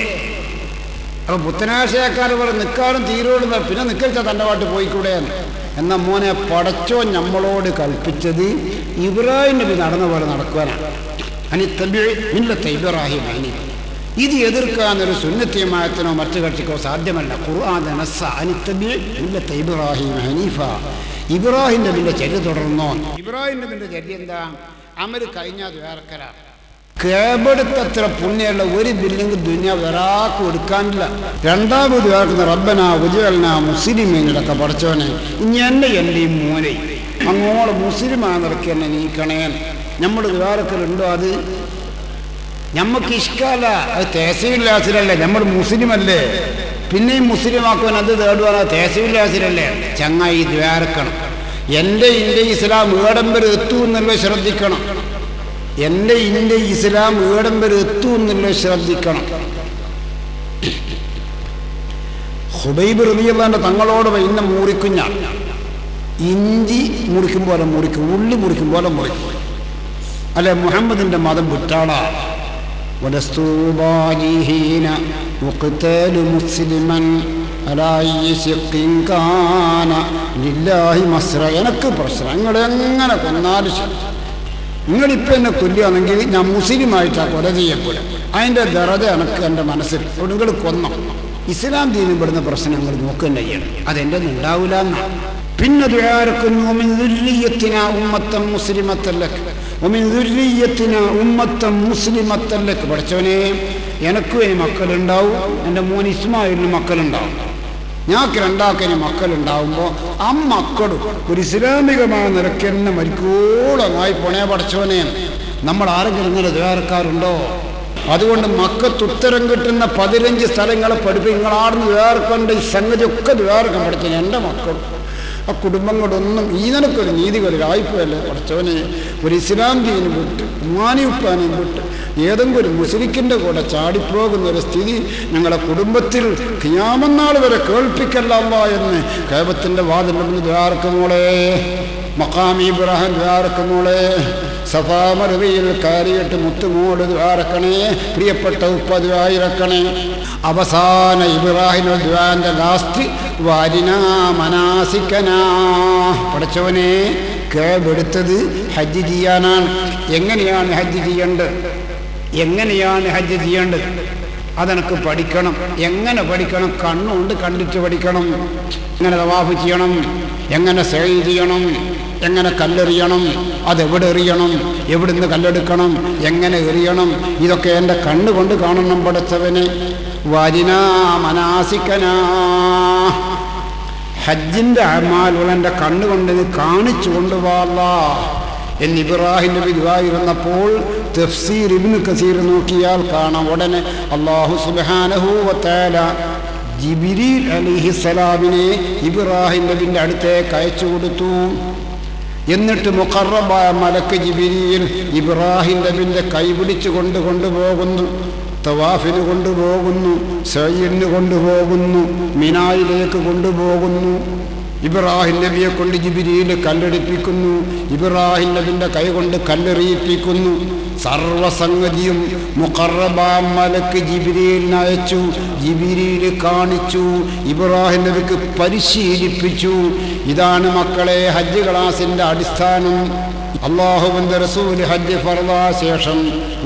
അപ്പോൾ പുത്തനാശയക്കാർ പറയും നിൽക്കാറും തീരോടും, പിന്നെ നിൽക്കരുത് തൻ്റെ പാട്ട് പോയിക്കൂടെ എന്ന്. എന്നാൽ മോനെ, പടച്ചോ നമ്മളോട് കൽപ്പിച്ചത് ഇബ്രാഹിം നബി നടന്ന പോലെ നടക്കുവാനാണ്. അനിത്തബിഇ മില്ലത്ത ഇബ്രാഹിം ഹനീഫ. ഇത് എതിർക്കാനൊരു സുന്നത്തിയമായത്തിനോ മറ്റു കക്ഷിക്കോ സാധ്യമല്ല. ഖുർആൻ നസ്സ അനിത്തബിഇ മില്ലത്ത ഇബ്രാഹിം ഹനീഫ. ഇബ്രാഹിം നബിൻ്റെ ചര്യ തുടർന്നോ? ഇബ്രാഹിം നബിൻ്റെ ചര്യ എന്താ? അമല് കഴിഞ്ഞാൽ വേർക്കലാണ്. കേബെടുത്തത്ര പുണ്യമുള്ള ഒരു ബില്ലിങ് ദുനിയാവ് ഒരാൾക്ക് കൊടുക്കാനില്ല. രണ്ടാമത് വേർക്കുന്ന റബ്ബന ഉജ്അൽനാ മുസ്ലിമീങ്ങളൊക്കെ പഠിച്ചവനെ, ഇനി എൻ്റെയും മോനെ അങ്ങോട്ട് മുസ്ലിമാണെന്നൊക്കെ എന്നെ നീക്കണേ. നമ്മൾ വേർക്കലുണ്ടോ? അത് നമുക്ക് ഇഷ്ടമല്ല. അത് തേസീല്ലാസിലല്ലേ, നമ്മൾ മുസ്ലിമല്ലേ, പിന്നെയും മുസ്ലിമാക്കുവാൻ അത് തേടുവാൻ അത് തേസീല്ലാസിലല്ലേ. ചങ്ങായി ദ്വാരക്കണം. എൻ്റെ ഇസ്ലാം ഏടം വരെ എത്തൂ എന്നുള്ളത് ശ്രദ്ധിക്കണം. എൻ്റെ ഇസ്ലാം ഏടം വരെ എത്തൂ എന്നുള്ളത് ശ്രദ്ധിക്കണം. ഹുബൈബ് റളിയല്ലാഹു തങ്ങളോട് ഇന്ന മുറിക്കും ഞാൻ, ഇഞ്ചി മുറിക്കും പോലെ മുറിക്കും, ഉള്ളി മുറിക്കും പോലെ മുറിക്കും. അല്ലെ, മുഹമ്മദിൻ്റെ മതം വിട്ടാളാ. എനിക്ക് പ്രശ്നം, നിങ്ങളെങ്ങനെ കൊന്നാലും നിങ്ങളിപ്പോൾ എന്നെ കൊല്ലുകയാണെങ്കിൽ ഞാൻ മുസ്ലിമായിട്ടാണ് കൊല ചെയ്യപ്പെടും. അതിൻ്റെ ദറജ എനിക്ക് എൻ്റെ മനസ്സിൽ. അവിടെ നിങ്ങൾ കൊന്നോ? ഇസ്ലാം ദീനിൽ പെടുന്ന പ്രശ്നങ്ങൾ നോക്കുക തന്നെ ചെയ്യണം. അതെൻ്റെ ഒന്നും ഉണ്ടാവില്ല എന്നാണ്. പിന്നെ ദുആർക്കുന്നു വമിൻ ദുർരിയ്യത്തിനാ ഉമ്മത്തൻ മുസ്ലിമത്തൻ ലക് വമിൻ ദുർരിയ്യത്തിനാ ഉമ്മത്തൻ മുസ്ലിമത്തൻ ലക്. പഠിച്ചവനെ, എനിക്കും ഇനി മക്കളുണ്ടാവും, എൻ്റെ മോൻ ഇസ്മായിലിന് മക്കളുണ്ടാവും, ഞങ്ങൾക്ക് രണ്ടാക്കിന് മക്കളുണ്ടാവുമ്പോൾ ആ മക്കളും ഒരു ഇസ്ലാമികമായ നിരക്ക് തന്നെ മരിക്കോളമായി പോണേ. പഠിച്ചവനെ, നമ്മൾ ആരെങ്കിലും ഇങ്ങനെ ദുആർക്കാറുണ്ടോ? അതുകൊണ്ട് മക്കത്ത് ഉത്തരം കിട്ടുന്ന 15 സ്ഥലങ്ങളെ പഠിപ്പിക്കും. നിങ്ങളാടുന്ന് ദുആർക്കേണ്ട ഈ സംഗതിയൊക്കെ ദുആർക്കാൻ പഠിച്ചത് എൻ്റെ മക്കൾ ആ കുടുംബങ്ങളൊന്നും ഈ നിനക്കൊരു നീതികളിലായിപ്പോയല്ലേ. പഠിച്ചവനെ, ഒരു ഇസ്ലാം ദീനും വിട്ട് ഉമ്മാനിയുപ്പാനും വിട്ട് ഏതെങ്കിലും ഒരു മുസ്ലിക്കിൻ്റെ കൂടെ ചാടിപ്പോകുന്ന ഒരു സ്ഥിതി ഞങ്ങളുടെ കുടുംബത്തിൽ ഖിയാമത്ത് നാൾ വരെ കേൾപ്പിക്കല്ല എന്ന് കഅബത്തിൻ്റെ വാതിലിൽ നിന്ന് ദുആർക്കുമോളെ, മഖാം ഇബ്രാഹിം ദുആർക്കുമോളെ, സഫാ മറുവയിൽ കയറിയിട്ട് മുത്തുമോട് ദുആർക്കണേ, പ്രിയപ്പെട്ട ഉപ്പ ദുആയിരക്കണേ. അവസാന ഇബ്രാഹിം ദുആന്റെ ലാസ്റ്റ് വാരിനാ മനാസിക്കനാ. പഠിച്ചവനെ, കേബെടുത്തത് ഹജ്ജ് ചെയ്യാനാണ്. എങ്ങനെയാണ് ഹജ്ജ് ചെയ്യേണ്ടത്? എങ്ങനെയാണ് ഹജ്ജ് ചെയ്യേണ്ടത്? അതെനിക്ക് പഠിക്കണം. എങ്ങനെ പഠിക്കണം? കണ്ണുകൊണ്ട് കണ്ടിട്ട് പഠിക്കണം. എങ്ങനെ തവാഫ് ചെയ്യണം, എങ്ങനെ സഅയ് ചെയ്യണം, എങ്ങനെ കല്ലെറിയണം, അതെവിടെ എറിയണം, എവിടുന്ന് കല്ലെടുക്കണം, എങ്ങനെ എറിയണം, ഇതൊക്കെ എൻ്റെ കണ്ണുകൊണ്ട് കാണണം. പഠിച്ചവനെ, വരിനാ മനാസിക്കനാ. ഹജ്ജിൻ്റെ അമാലുകൾ എൻ്റെ കണ്ണുകൊണ്ട് കാണിച്ചു കൊണ്ടുപോകാ എന്ന് ഇബ്രാഹിം നബി ദുആയിരുന്നപ്പോൾ തഫ്സീർ ഇബ്നു കസീർ നോക്കിയാൽ കാണാം. ഉടനെ അല്ലാഹു സുബ്ഹാനഹു വ തആല ജിബ്രീൽ അലൈഹിസ്സലാമിനെ ഇബ്രാഹിം നബിൻ്റെ അടുത്തേക്ക് അയച്ചു കൊടുത്തു. എന്നിട്ട് മുഖറബായ മലക്ക് ജിബ്രീൽ ഇബ്രാഹിം നബിൻ്റെ കൈ പിടിച്ചു കൊണ്ടുപോകുന്നു. തവാഫിന് കൊണ്ടുപോകുന്നു, സഅയിന് കൊണ്ടുപോകുന്നു, മിനായിലേക്ക് കൊണ്ടുപോകുന്നു. ഇബ്രാഹിം നബിയെ കൊണ്ട് ജിബ്രീൽ കല്ലെടുപ്പിക്കുന്നു. ഇബ്രാഹിം നബിൻ്റെ കൈ കൊണ്ട് കല്ലെറിയിപ്പിക്കുന്നു. സർവസംഗതിയും മുഖറബാ മലക്ക് ജിബ്രീലിനെ അയച്ചു. ജിബ്രീൽ കാണിച്ചു, ഇബ്രാഹിം നബിക്ക് പരിശീലിപ്പിച്ചു. ഇതാണ് മക്കളെ ഹജ്ജ് ക്ലാസിൻ്റെ അടിസ്ഥാനം. അല്ലാഹുവിൻ്റെ റസൂൽ ഹജ്ജ് ഫർളായ ശേഷം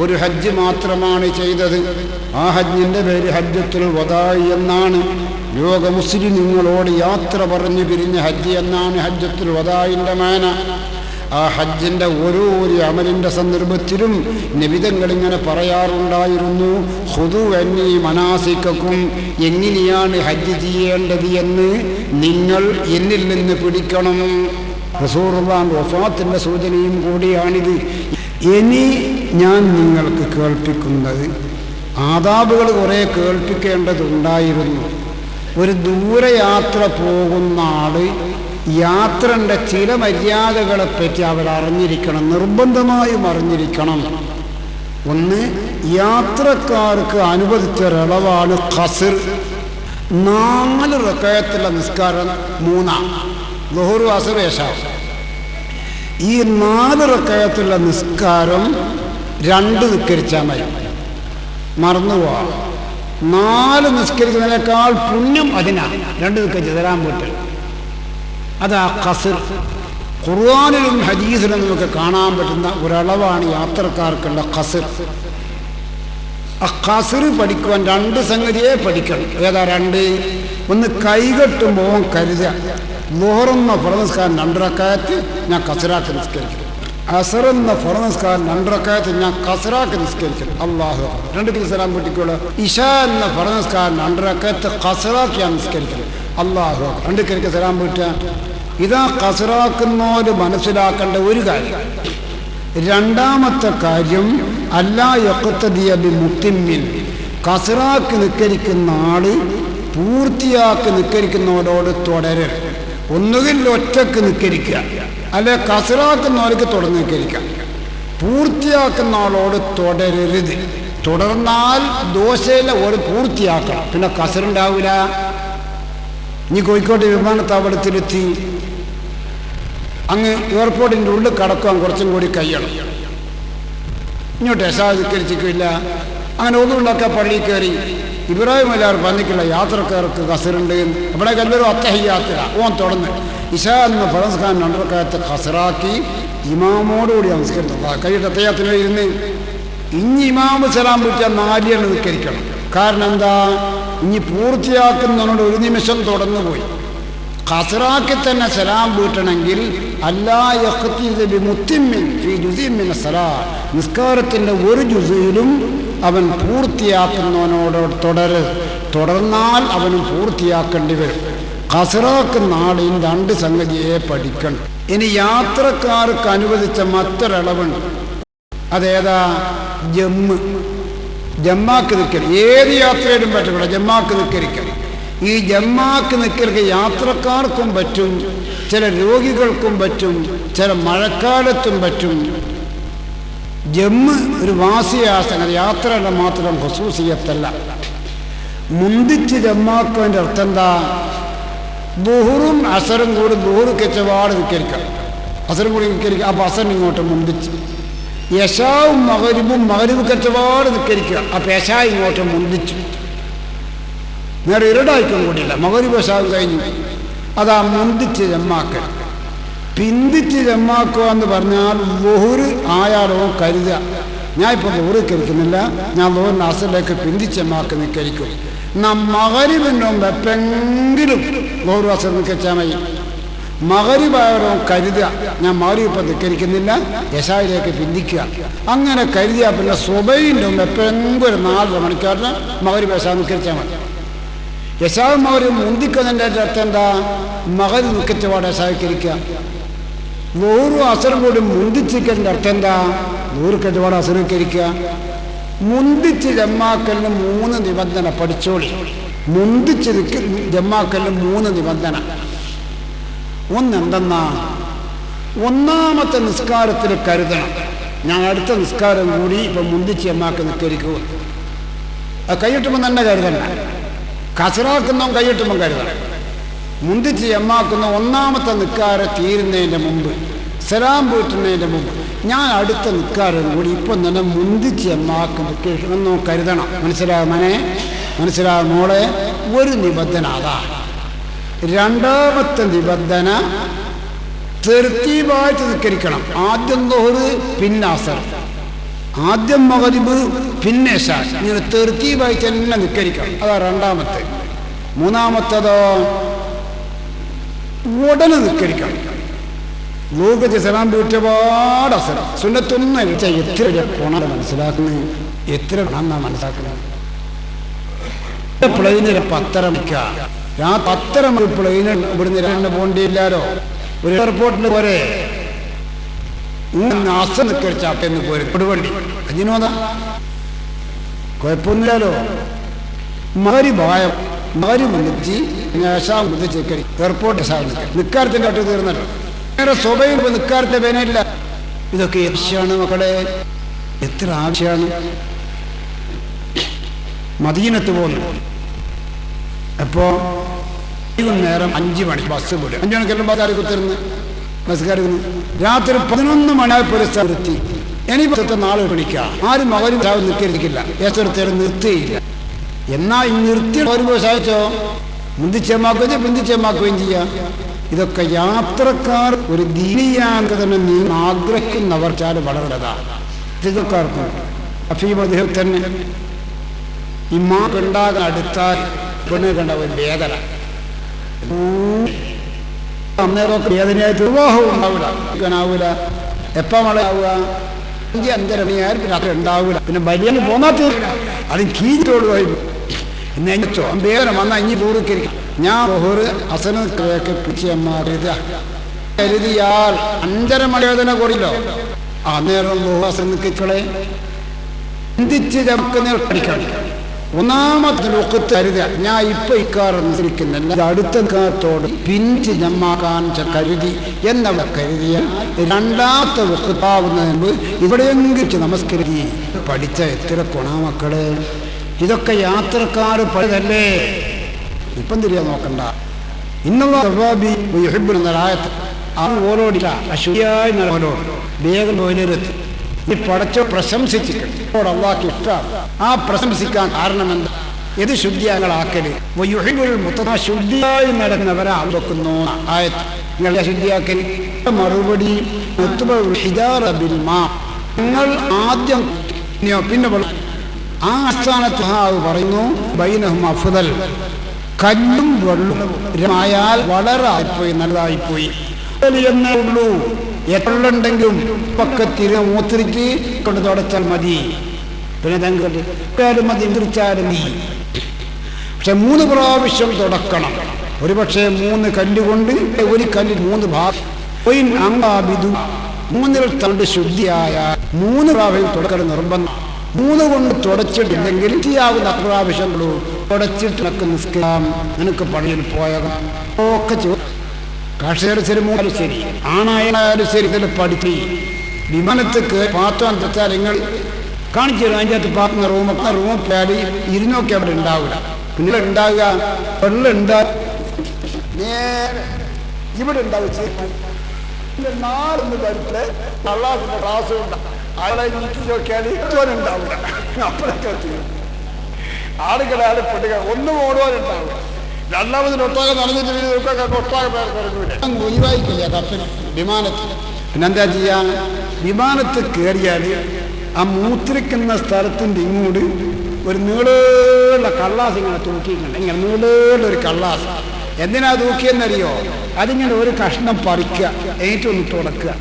ഒരു ഹജ്ജ് മാത്രമാണ് ചെയ്തത്. ആ ഹജ്ജിൻ്റെ പേര് ഹജ്ജത്തുൽ വദാഇ എന്നാണ്. ലോക മുസ്ലിങ്ങളോട് യാത്ര പറഞ്ഞു പിരിഞ്ഞ ഹജ്ജ് എന്നാണ് ഹജ്ജത്തുൽ വദാഇൻ്റെ മാന. ആ ഹജ്ജിൻ്റെ ഓരോ അമലിൻ്റെ സന്ദർഭത്തിലും നബിതങ്ങൾ ഇങ്ങനെ പറയാറുണ്ടായിരുന്നു, ഖുദൂ അന്നീ മനാസിക്കക്കും, എങ്ങനെയാണ് ഹജ്ജ് ചെയ്യേണ്ടത് എന്ന് നിങ്ങൾ എന്നിൽ നിന്ന് പിടിക്കണം. റസൂലുള്ളാഹിന്റെ വഫാത്തിൻ്റെ സൂചനയും കൂടിയാണിത്. ഇനി ഞാൻ നിങ്ങൾക്ക് കേൾപ്പിക്കുന്നത് ആദാബുകൾ കുറേ കേൾപ്പിക്കേണ്ടതുണ്ടായിരുന്നു. ഒരു ദൂരയാത്ര പോകുന്ന ആള് യാത്രൻ്റെ ചില മര്യാദകളെപ്പറ്റി അവർ അറിഞ്ഞിരിക്കണം, നിർബന്ധമായും അറിഞ്ഞിരിക്കണം. ഒന്ന്, യാത്രക്കാർക്ക് അനുവദിച്ചൊരളവാണ് ഖസ്ർ. 4 റക്അത്തുള്ള നിസ്കാരം 3, ളുഹ്ർ അസ്ർ ഇശാ. ഈ 4 റക്അത്തുള്ള നിസ്കാരം 2 നിസ്കരിച്ചാൽ മതി. മറന്നുപോവാ, 4 നിസ്കരിക്കുന്നതിനേക്കാൾ പുണ്യം അതിനാണ് 2 നിസ്കരിച്ച് തരാൻ പറ്റും. അതാ ഖസ്ർ. ഖുർആനിലും ഹദീസിലും നമുക്ക് കാണാൻ പറ്റുന്ന ഒരളവാണ് യാത്രക്കാർക്കുള്ള ഖസ്ർ. ആ ഖസ്ർ പഠിക്കുവാൻ 2 സംഗതിയെ പഠിക്കണം. ഏതാ 2? ഒന്ന്, കൈകെട്ടുമ്പോൾ കരുതുക, ളുഹ്റെന്ന ഫർദ് നിസ്കാരം 2 റക്അത്ത് ഞാൻ ഖസ്റാക്കി നിസ്കരിക്കും, അസറെന്ന ഫർദ് നിസ്കാരം 2 റക്അത്ത് ഞാൻ ഖസ്റാക്കി നിസ്കരിക്കും. അല്ലാഹു അക്ബർ. 2 സലാം പൊട്ടിക്കോളൂ. ഇശാ എന്ന ഫർദ് നിസ്കാരം 2 റക്അത്ത് ഖസ്റാക്കി ഞാൻ നിസ്കരിക്കും. അല്ലാഹു അക്ബർ. 2 സലാം പൊട്ടുക. ഇതാ ഖസ്റാക്കുന്നവര് മനസ്സിലാക്കേണ്ട ഒരു കാര്യം. 2ാമത്തെ കാര്യം, അല്ലാ യഖ്തദിയ ബിമുത്തിമ്മിൻ, ഖസ്റാക്കി നിസ്കരിക്കുന്ന ആള് പൂർത്തിയാക്കി നിസ്കരിക്കുന്നവരോട് തുടരരുത്. ഒന്നുകിൽ ഒറ്റക്ക് നിസ്കരിക്കുക, അല്ലെ ഖസ്റാക്കുന്നവർക്ക് തുടർന്ന് നിസ്കരിക്കുക. പൂർത്തിയാക്കുന്ന ആളോട് തുടരരുത്. തുടർന്നാൽ ദോശയിലെ ഒരു പൂർത്തിയാക്കണം, പിന്നെ ഖസ്റുണ്ടാവില്ല. ഇനി കോഴിക്കോട് വിമാനത്താവളത്തിലെത്തി അങ്ങ് എയർപോർട്ടിൻ്റെ ഉള്ളിൽ കടക്കാൻ കുറച്ചും കൂടി കഴിയണം. ഇങ്ങോട്ട് യശാധിക്കരിച്ചിട്ടില്ല. അങ്ങനെ ഒന്നുള്ളൊക്കെ പള്ളിയിൽ കയറി ഇബ്രാഹിം അലിയാർ പറഞ്ഞിട്ടുള്ള യാത്രക്കാർക്ക് ഖസ്റുണ്ട്. ഇവിടെ എല്ലാവരും അത്തഹിയ്യാത്തില ഓൻ തുടർന്ന് ഇശാ എന്ന ഫർദ് നിസ്കാരം 2 റക്അത്ത് ഖസ്റാക്കി ഇമാമോടുകൂടി നമസ്കരിച്ചു. കൈയിട്ട് അത്തഹിയ്യാത്തിന് ഇരുന്ന് ഇനി ഇമാമ് സലാം പിടിച്ചാൽ 4 എണ്ണം നിസ്കരിക്കണം. കാരണം എന്താ? ഇനി പൂർത്തിയാക്കുന്നതിനോട് 1 നിമിഷം തുടർന്നു പോയി. ഖസ്റാക്കി തന്നെ സലാം വീട്ടണമെങ്കിൽ അല്ലാ യഖ്തിദ ബിമുത്തിമ്മിൻ ഫീ ജുസിൻ മിന സലാത്ത്, നിസ്കാരത്തിൻ്റെ ഒരു ജുസിലും അവൻ പൂർത്തിയാക്കുന്നവനോട് തുടർന്നാൽ അവനും പൂർത്തിയാക്കേണ്ടി വരും. ഖസ്റാക്കുന്ന ആളിൽ രണ്ട് സംഗതിയെ പഠിക്കണം. ഇനി യാത്രക്കാർക്ക് അനുവദിച്ച മറ്റൊരളവുണ്ട്. അതേതാ? ജമ്മാക്ക് നിൽക്കൽ. ഏത് യാത്രയിലും പറ്റില്ല, ജമ്മാക്ക് നിൽക്കരിക്കൽ. ഈ ജമ്മാക്ക് നിൽക്കൽക്ക് യാത്രക്കാർക്കും പറ്റും, ചില രോഗികൾക്കും പറ്റും, ചില മഴക്കാലത്തും പറ്റും. ജമ്മ് ഒരു വാസിയാസനം, യാത്രയുടെ മാത്രം ഖുസൂസിയത്തല്ല. മുന്തിച്ച് ജമ്മാക്കുന്നതിൻ്റെ അർത്ഥം എന്താ? ദുഹറും അസറും കൂടി ദുഹറ് കെച്ചപാട് നിൽക്കരിക്കാം, അസറും കൂടി നിൽക്കരിക്കുക. അപ്പോൾ അസറിന് ഇങ്ങോട്ട് മുന്തിച്ച്. യശാവും മകരിബ് കെച്ചപാട് നിൽക്കരിക്കുക. അപ്പോൾ യശാ ഇങ്ങോട്ട് മുന്തിച്ചു. നേരെ ഇരടായിക്കും കൂടിയില്ല, മകരിബ് യശാവും കഴിഞ്ഞു. അതാ മുന്തിച്ച് ജമ്മാക്കൽ. പിന്തിച്ച് ജമ്മാക്കുക എന്ന് പറഞ്ഞാൽ ദുഹറ് ആയാലോ കരുതുക, ഞാൻ ഇപ്പോൾ ദുഹറ് കരിക്കുന്നില്ല, ഞാൻ ദുഹറിന് അസറിലേക്ക് പിന്തിച്ച് ജമ്മാക്ക് നിൽക്കരിക്കും. മകരിബിൻ്റെ മുമ്പ് എപ്പെങ്കിലും ദുഹറ് അസർ നിൽക്കാൻ മതി. മകരിബായാലോ കരുതുക, ഞാൻ മകരിബ് ഇപ്പം നിൽക്കരിക്കുന്നില്ല, യശായിലേക്ക് പിന്തിക്കുക. അങ്ങനെ കരുതിയ പിന്നെ സുബൈൻ്റെ മുമ്പ് എപ്പെങ്കിലും ഒരു 4 മണിക്കൂറിന് മകരിബ് യശാ നിൽക്കരിച്ചാൽ മതി. യശാവ് മകരിബ് മുന്തിക്കുന്നതിൻ്റെ അർത്ഥം എന്താ? മകരിബ് നിൽക്കച്ചപാട് യശാവിക്കരിക്കുക. ദുഹറും അസറും കൂടി മുന്തിച്ചിക്കലിൻ്റെ അർത്ഥം എന്താ? ദുഹറ് കച്ചപാട് അസറിക്കരിക്കുക. മുന്തിച്ച് ജമ്മാക്കലിന് 3 നിബന്ധന പഠിച്ചോളി. മുന്തിച്ച് ജമ്മാക്കലിന് 3 നിബന്ധന. ഒന്നെന്തെന്നാ? ഒന്നാമത്തെ നിസ്കാരത്തിൽ കരുതണം, ഞാൻ അടുത്ത നിസ്കാരം കൂടി ഇപ്പം മുന്തിച്ച് ജമ്മാക്ക് നിസ്കരിക്കുക. അത് കൈയിട്ടുമ്പോൾ തന്നെ കരുതണം. കസറാക്കുന്നവൻ കൈയിട്ടുമ്പോൾ കരുതണം. മുന്തിച്ച് ജമ്മാക്കുന്ന ഒന്നാമത്തെ നിസ്കാരം തീരുന്നതിൻ്റെ മുമ്പ്, സലാം വീട്ടുന്നതിൻ്റെ മുമ്പ്, ഞാൻ അടുത്ത നിസ്കാരം കൂടി ഇപ്പം തന്നെ മുന്തിച്ച് ജമ്മാക്ക് നിൽക്കണമെന്നോ കരുതണം. മനസ്സിലാകുമനെ? മനസ്സിലാകും മോളെ? ഒരു നിബന്ധന അതാ. രണ്ടാമത്തെ നിബന്ധന തെർത്തീബായിട്ട് നിസ്കരിക്കണം. ആദ്യം ദുഹറ്, പിന്നെ അസർ, ആദ്യം മഗ്രിബ്, പിന്നെ ഇശാ. ഇങ്ങനെ തെർത്തീബായിട്ട് തന്നെ നിസ്കരിക്കണം. അതാ രണ്ടാമത്തെ. മൂന്നാമത്തതോ ഉടനെ നിസ്കരിക്കണം. ലോകത്ത് സലാം വീട്ടപാട് അസർ സുന്നത്തൊന്നും എത്ര ഗുണം മനസ്സിലാക്കുന്നത്, എത്ര ഗുണം മനസ്സിലാക്കുന്നത്. പ്ലെയിനിൽ 10:30 മണിക്കാ, 10:30 മണി പ്ലെയിന് ഇവിടുന്ന് 2 പോണ്ടിയില്ലാലോ. ഒരു എയർപോർട്ടിൽ പോരെ അസർ നിസ്കരിച്ചാപ്പെന്ന് പോരും കൊടുവണ്ടി. അജിനോദാ കുഴപ്പമൊന്നുമില്ലല്ലോ. മകരിബ് മുന്നിച്ച് യശാ മുന്നിച്ച് എയർപോർട്ട് നിക്കാരത്തിൻ്റെ അട്ട് തീർന്നല്ലോ. നേരെ സ്വഭയിൽ നിക്കാരത്തെ വേനയില്ല. ഇതൊക്കെ ആവശ്യമാണ് മക്കളെ, എത്ര ആവശ്യമാണ്. മദീനത്ത് പോകുന്നു. അപ്പോൾ നേരം 5 മണിക്ക് ബസ് വിടും. 5 മണിക്കെല്ലാം ബസ്സുകാർ കുത്തിരുന്ന് ബസ്സുകാരിരുന്നു. രാത്രി 11 മണിയായപ്പോൾ നിർത്തി. ഇനി ബസ്സത്തെ 4 മണിക്കാ. ആരും മകരിബ് നിൽക്കരിക്കില്ല, ഏതൊരുത്തേരും നിർത്തിയില്ല. എന്നാൽ ഈ നിർത്തി വരുമ്പോൾ സാധിച്ചോ മുന്തിച്ചേമാക്കുകയും പിന്തിച്ചേമാക്കുകയും ചെയ്യാം. ഇതൊക്കെ യാത്രക്കാർ ഒരു ദീനിയാന്തരം ആഗ്രഹിക്കുന്നവർ ചാൽ വളരുന്നതാണ്. ചിത്രക്കാർക്കും അഫീമദ്ദേഹം തന്നെ ഇമാണ്ടാകാൻ അടുത്താൽ പെണ്ണ് കണ്ട ഒരു വേദന, അന്നേരമൊക്കെ വേദനയായിട്ട് വിവാഹവും ഉണ്ടാവില്ല. എപ്പം മഴയാവുക? 5-5:30 മണിയായാലും രാത്രി ഉണ്ടാവില്ല. പിന്നെ ബലിയന് പോന്നാത്ത അത് കീഞ്ഞോട് പോയി എന്നെച്ചോ വേദന വന്നാൽ ഇനി പൂർവ്വക്കരിക്കും. ഞാൻ ബഹുറ് അസനൊക്കെ പിടിച്ചമ്മ കരുതിയാൽ 5:30 മണി വേദന കുറയില്ലോ. അന്നേരം ബഹുഅസനക്കളെ ചിന്തിച്ച് നമുക്ക് പഠിക്കണം. ഒന്നാമത്തെ ലോകത്ത് കരുതുക, ഞാൻ ഇപ്പൊ ഇക്കാറിരിക്കുന്നില്ല, അടുത്ത കാലത്തോട് പിഞ്ച് ജമ്മാക്കാൻ കരുതി എന്നവ കരുതിയ രണ്ടാമത്തെ വക്കത്താവുന്നതിന് മുമ്പ് ഇവിടെയെങ്കിലും നമസ്കരിക്കുക. പഠിച്ച എത്ര ഗുണമക്കള്. ഇതൊക്കെ യാത്രക്കാർ പഠിതല്ലേ. ഇപ്പം തിരിയാൻ നോക്കണ്ട. ഇന്നലായത്ത് ഓരോടില്ല അശുദ്ധിയായി ഓരോട് വേഗം ഓരോരുത്തി ഈ പടച്ചോ പ്രശംസിച്ചിട്ട് അള്ളാഹ്ക്ക് ഇഷ്ടമാണ്. ആ പ്രശംസിക്കാൻ കാരണം എന്താ? ഇത് ശുദ്ധിയാക്കളാക്കല് ശുദ്ധിയായി നടന്നവരെ വെക്കുന്നു ആയത്ത്. നിങ്ങളുടെ ശുദ്ധിയാക്കൽ മറുപടി നിങ്ങൾ ആദ്യം പിന്നെ ആ സ്ഥാനത്ത് പറയുന്നു ബൈനഹും അഫ്ദൽ, കല്ലും വെള്ളമായാൽ വളരെ ആയിപ്പോയി, നല്ലതായിപ്പോയി എന്നേ ഉള്ളൂ. എത്രയുണ്ടെങ്കിലും പക്കത്തിരി മൂത്തിരിച്ച് കൊണ്ട് തുടച്ചാൽ മതി, പിന്നെ തങ്കാലും മതി, തിരിച്ചാലും മതി. പക്ഷെ 3 പ്രാവശ്യം തുടക്കണം. ഒരു പക്ഷേ 3 കല്ലുകൊണ്ട് ഒരു കല്ലിൽ 3 ഭാഗം 3 തണ്ട് ശുദ്ധിയായ 3 പ്രാവശ്യം തുടക്കണം നിർബന്ധം. 3 കൊണ്ട് തുടച്ചിട്ടില്ലെങ്കിൽ ചെയ്യാവുന്ന പ്രാവശ്യങ്ങളോ തുടച്ചിട്ട് നിനക്ക് നിസ്കരിക്കാം, നിനക്ക് പള്ളിയിൽ പോയാൽ ഒക്കെ കാർഷികർ ശരി, മൂന്നാലും ശരി, ആണായാലും ശരി. ഇതിൽ പഠിപ്പി വിമാനത്തേക്ക് പാത്രം തെച്ചാൽ നിങ്ങൾ കാണിച്ചു തരും. അതിൻ്റെ അകത്ത് പാത്തുന്ന റൂം പോയാൽ ഇരുന്നൊക്കെ അവിടെ ഉണ്ടാവില്ല. പിന്നെ ഉണ്ടാവുക വെള്ളം ഉണ്ടാകും, നേരെ ഇവിടെ ഉണ്ടാവും. 4 തരത്തില് അള്ളാഹുവിന്റെ ക്ലാസ് ഉണ്ടാവും. ആളെ നീക്കി നോക്കിയാൽ ഉണ്ടാവില്ല. അപ്പോഴൊക്കെ ആളുകളെ പെട്ടുക ഒന്നും ഓടുവാനുണ്ടാവില്ല. 2ാമതിന് ഒട്ടാകെ നടന്നിട്ട് ഒഴിവായിക്കില്ല കപ്പന് വിമാനത്തിൽ. പിന്നെന്താ ചെയ്യാ? വിമാനത്തിൽ കയറിയാൽ ആ മൂത്രിക്കുന്ന സ്ഥലത്തിൻ്റെ ഇങ്ങോട്ട് ഒരു നീളുള്ള കള്ളാസ് ഇങ്ങനെ തൂക്കിയിട്ടുണ്ട്. ഇങ്ങനെ നീളുള്ളൊരു കള്ളാസ്. എന്തിനാ തൂക്കിയെന്നറിയോ? അതിങ്ങനെ ഒരു കഷ്ണം പറിക്കുക, ഏറ്റൊന്ന് തുടക്കുക,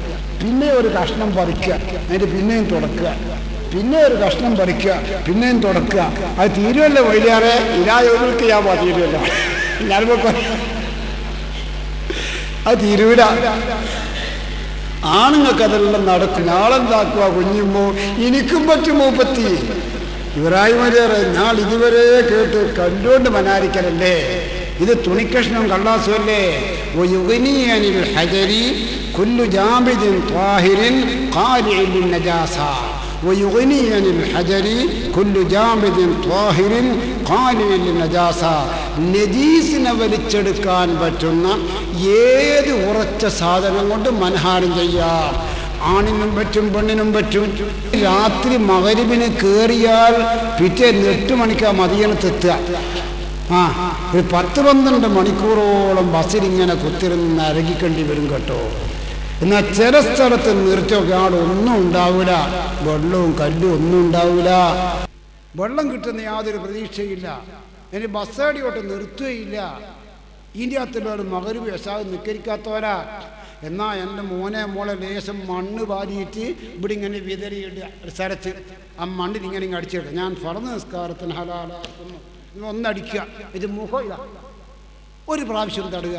പിന്നെ ഒരു കഷ്ണം പറിക്കുക, എന്നിട്ട് പിന്നെയും തുടക്കുക, പിന്നെ ഒരു കഷ്ണം പറിക്കുക, പിന്നെയും തുടക്കുക. അത് തീരുമല്ലോ വൈകാറെ ഇരായോർക്ക് ഞാൻ തീരുമല്ലോ. ഞാനിപ്പോ അത് തീരൂല. ആണുങ്ങൾക്ക് അതെല്ലാം നടക്കും. നാളെന്താക്കുക? കുഞ്ഞുമ്പോ എനിക്കും പറ്റുമോ പറ്റി ഇവരായിമരേറെ ഞാൻ ഇതുവരെ കേട്ട് കണ്ടുകൊണ്ട് മനാരിക്കലല്ലേ. ഇത് തുണിക്കഷ്ണം കള്ളാസുമല്ലേ. ഹജരി കുല്ലു ജാമിദിൻ ത്വാഹിരിൻ ഖാലിഇൻ നജാസ ويغني عن الحجر كل جامد طاهر قالع للنجاسة. നജീസിനെ വലിച്ചെടുക്കാൻ പറ്റുന്ന ഏത് ഉറച്ച സാധനം കൊണ്ട് മനഹാരം ചെയ്യാം. ആണിനും പറ്റും, പെണ്ണിനും പറ്റും. രാത്രി മഗ്‌രിബിന് കയറിയാൽ പിറ്റേന്ന് 8 മണിക്കാ മദീനത്തെത്തുക. ഒരു 10-12 മണിക്കൂറോളം ബസ്സിലിങ്ങനെ കുത്തിരുന്ന് അരകിക്കേണ്ടി വരും കേട്ടോ. എന്നാൽ ചില സ്ഥലത്ത് നിർത്തിയൊക്കെ ആളൊന്നും ഉണ്ടാവില്ല, വെള്ളവും കല്ലും ഒന്നും ഉണ്ടാവില്ല. വെള്ളം കിട്ടുന്ന യാതൊരു പ്രതീക്ഷയില്ല. ഇനി ബസ്സടിയോട്ട് നിർത്തുകയില്ല. ഇതിൻ്റെ അകത്തുള്ള മഗ്‌രിബ് ഇശാഅ് നിസ്കരിക്കാത്തവരാ. എന്നാൽ എൻ്റെ മോളെ ലേശം മണ്ണ് വാരിയിട്ട് ഇവിടെ ഇങ്ങനെ വിതറിയിടുക. ഒരു സ്ഥലത്ത് ആ മണ്ണിൽ ഇങ്ങനെ അടിച്ചിടുക. ഞാൻ ഫർദ് നിസ്കാരത്തിന് ഹലാലാക്കുന്നു, ഒന്നടിക്കുക. ഇത് മുഖം ഇതാ ഒരു പ്രാവശ്യം തടുക,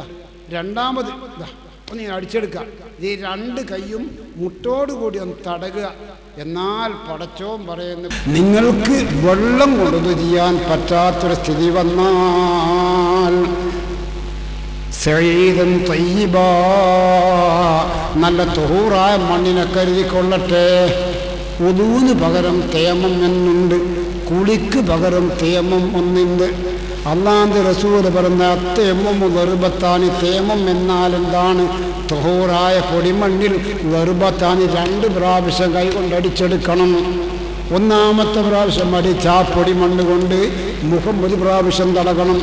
2ാമത് ഇതാ ഒന്ന് അടിച്ചെടുക്കുക. ഈ 2 കൈയും മുട്ടോടുകൂടി ഒന്ന് തടകുക. എന്നാൽ പടച്ചോൻ പറയുന്നു, നിങ്ങൾക്ക് വെള്ളം കൊണ്ടത് ചെയ്യാൻ പറ്റാത്തൊരു സ്ഥിതി വന്നാൽ സഈദൻ തയ്യിബാ, നല്ല തുഹൂറായ മണ്ണിനെ കരുതിക്കൊള്ളട്ടെ. ഉദൂന് പകരം തേമം എന്നുണ്ട്, കുളിക്ക് പകരം തേമം ഒന്നുണ്ട്. അല്ലാഹുവിന്റെ റസൂൽ പറഞ്ഞ തേമം വെറുബത്താനി, തേമം എന്നാൽ എന്താണ്? തുഹൂറായ പൊടിമണ്ണിൽ വെറുബത്താനി 2 പ്രാവശ്യം കൈകൊണ്ടടിച്ചെടുക്കണം. 1ാമത്തെ പ്രാവശ്യം അടിച്ച ആ പൊടിമണ്ണ് കൊണ്ട് മുഖം 1 പ്രാവശ്യം തടകണം.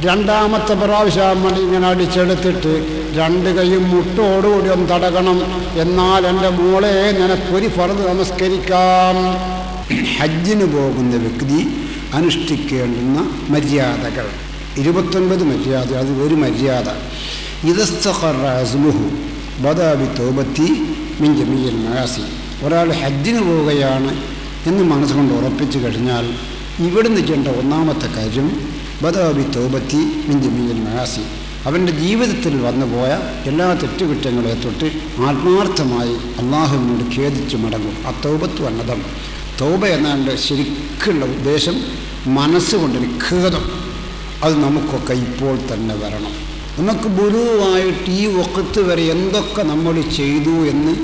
2ാമത്തെ പ്രാവശ്യം മണി ഇങ്ങനെ അടിച്ചെടുത്തിട്ട് 2 കൈയും മുട്ടോടുകൂടി ഒന്ന് തടകണം. എന്നാൽ എൻ്റെ മോളെ നിനക്കൊരു ഫർദ് നമസ്കരിക്കാം. ഹജ്ജിന് പോകുന്ന വ്യക്തി അനുഷ്ഠിക്കേണ്ടുന്ന മര്യാദകൾ 29 മര്യാദ. അത് ഒരു മര്യാദ, ഇദസ്തഖറ അസ്ലുഹു ബദാ ബിതൗബത്തി മിൻ ജമീഇൽ മആസി. ഒരാൾ ഹജ്ജിന് പോവുകയാണ് എന്ന് മനസ്സുകൊണ്ട് ഉറപ്പിച്ചു കഴിഞ്ഞാൽ ഇവിടുന്ന് ചെയ്യേണ്ട 1ാമത്തെ കാര്യം ബദാ ബിതൗബത്തി മിൻ ജമീഇൽ മആസി. അവൻ്റെ ജീവിതത്തിൽ വന്നുപോയ എല്ലാ തെറ്റുകുറ്റങ്ങളെ തൊട്ട് ആത്മാർത്ഥമായി അള്ളാഹുവിനോട് ഖേദിച്ച് മടങ്ങും. ആ തൗബത്ത് വന്നതം. തൗബ എന്നാണ്ട് ശരിക്കുള്ള ഉദ്ദേശം മനസ്സുകൊണ്ടൊരു ഖേദം. അത് നമുക്കൊക്കെ ഇപ്പോൾ തന്നെ വരണം. നമുക്ക് ബുലുവായിട്ട് ഈ വഖത്ത് വരെ എന്തൊക്കെ നമ്മൾ ചെയ്തു എന്ന്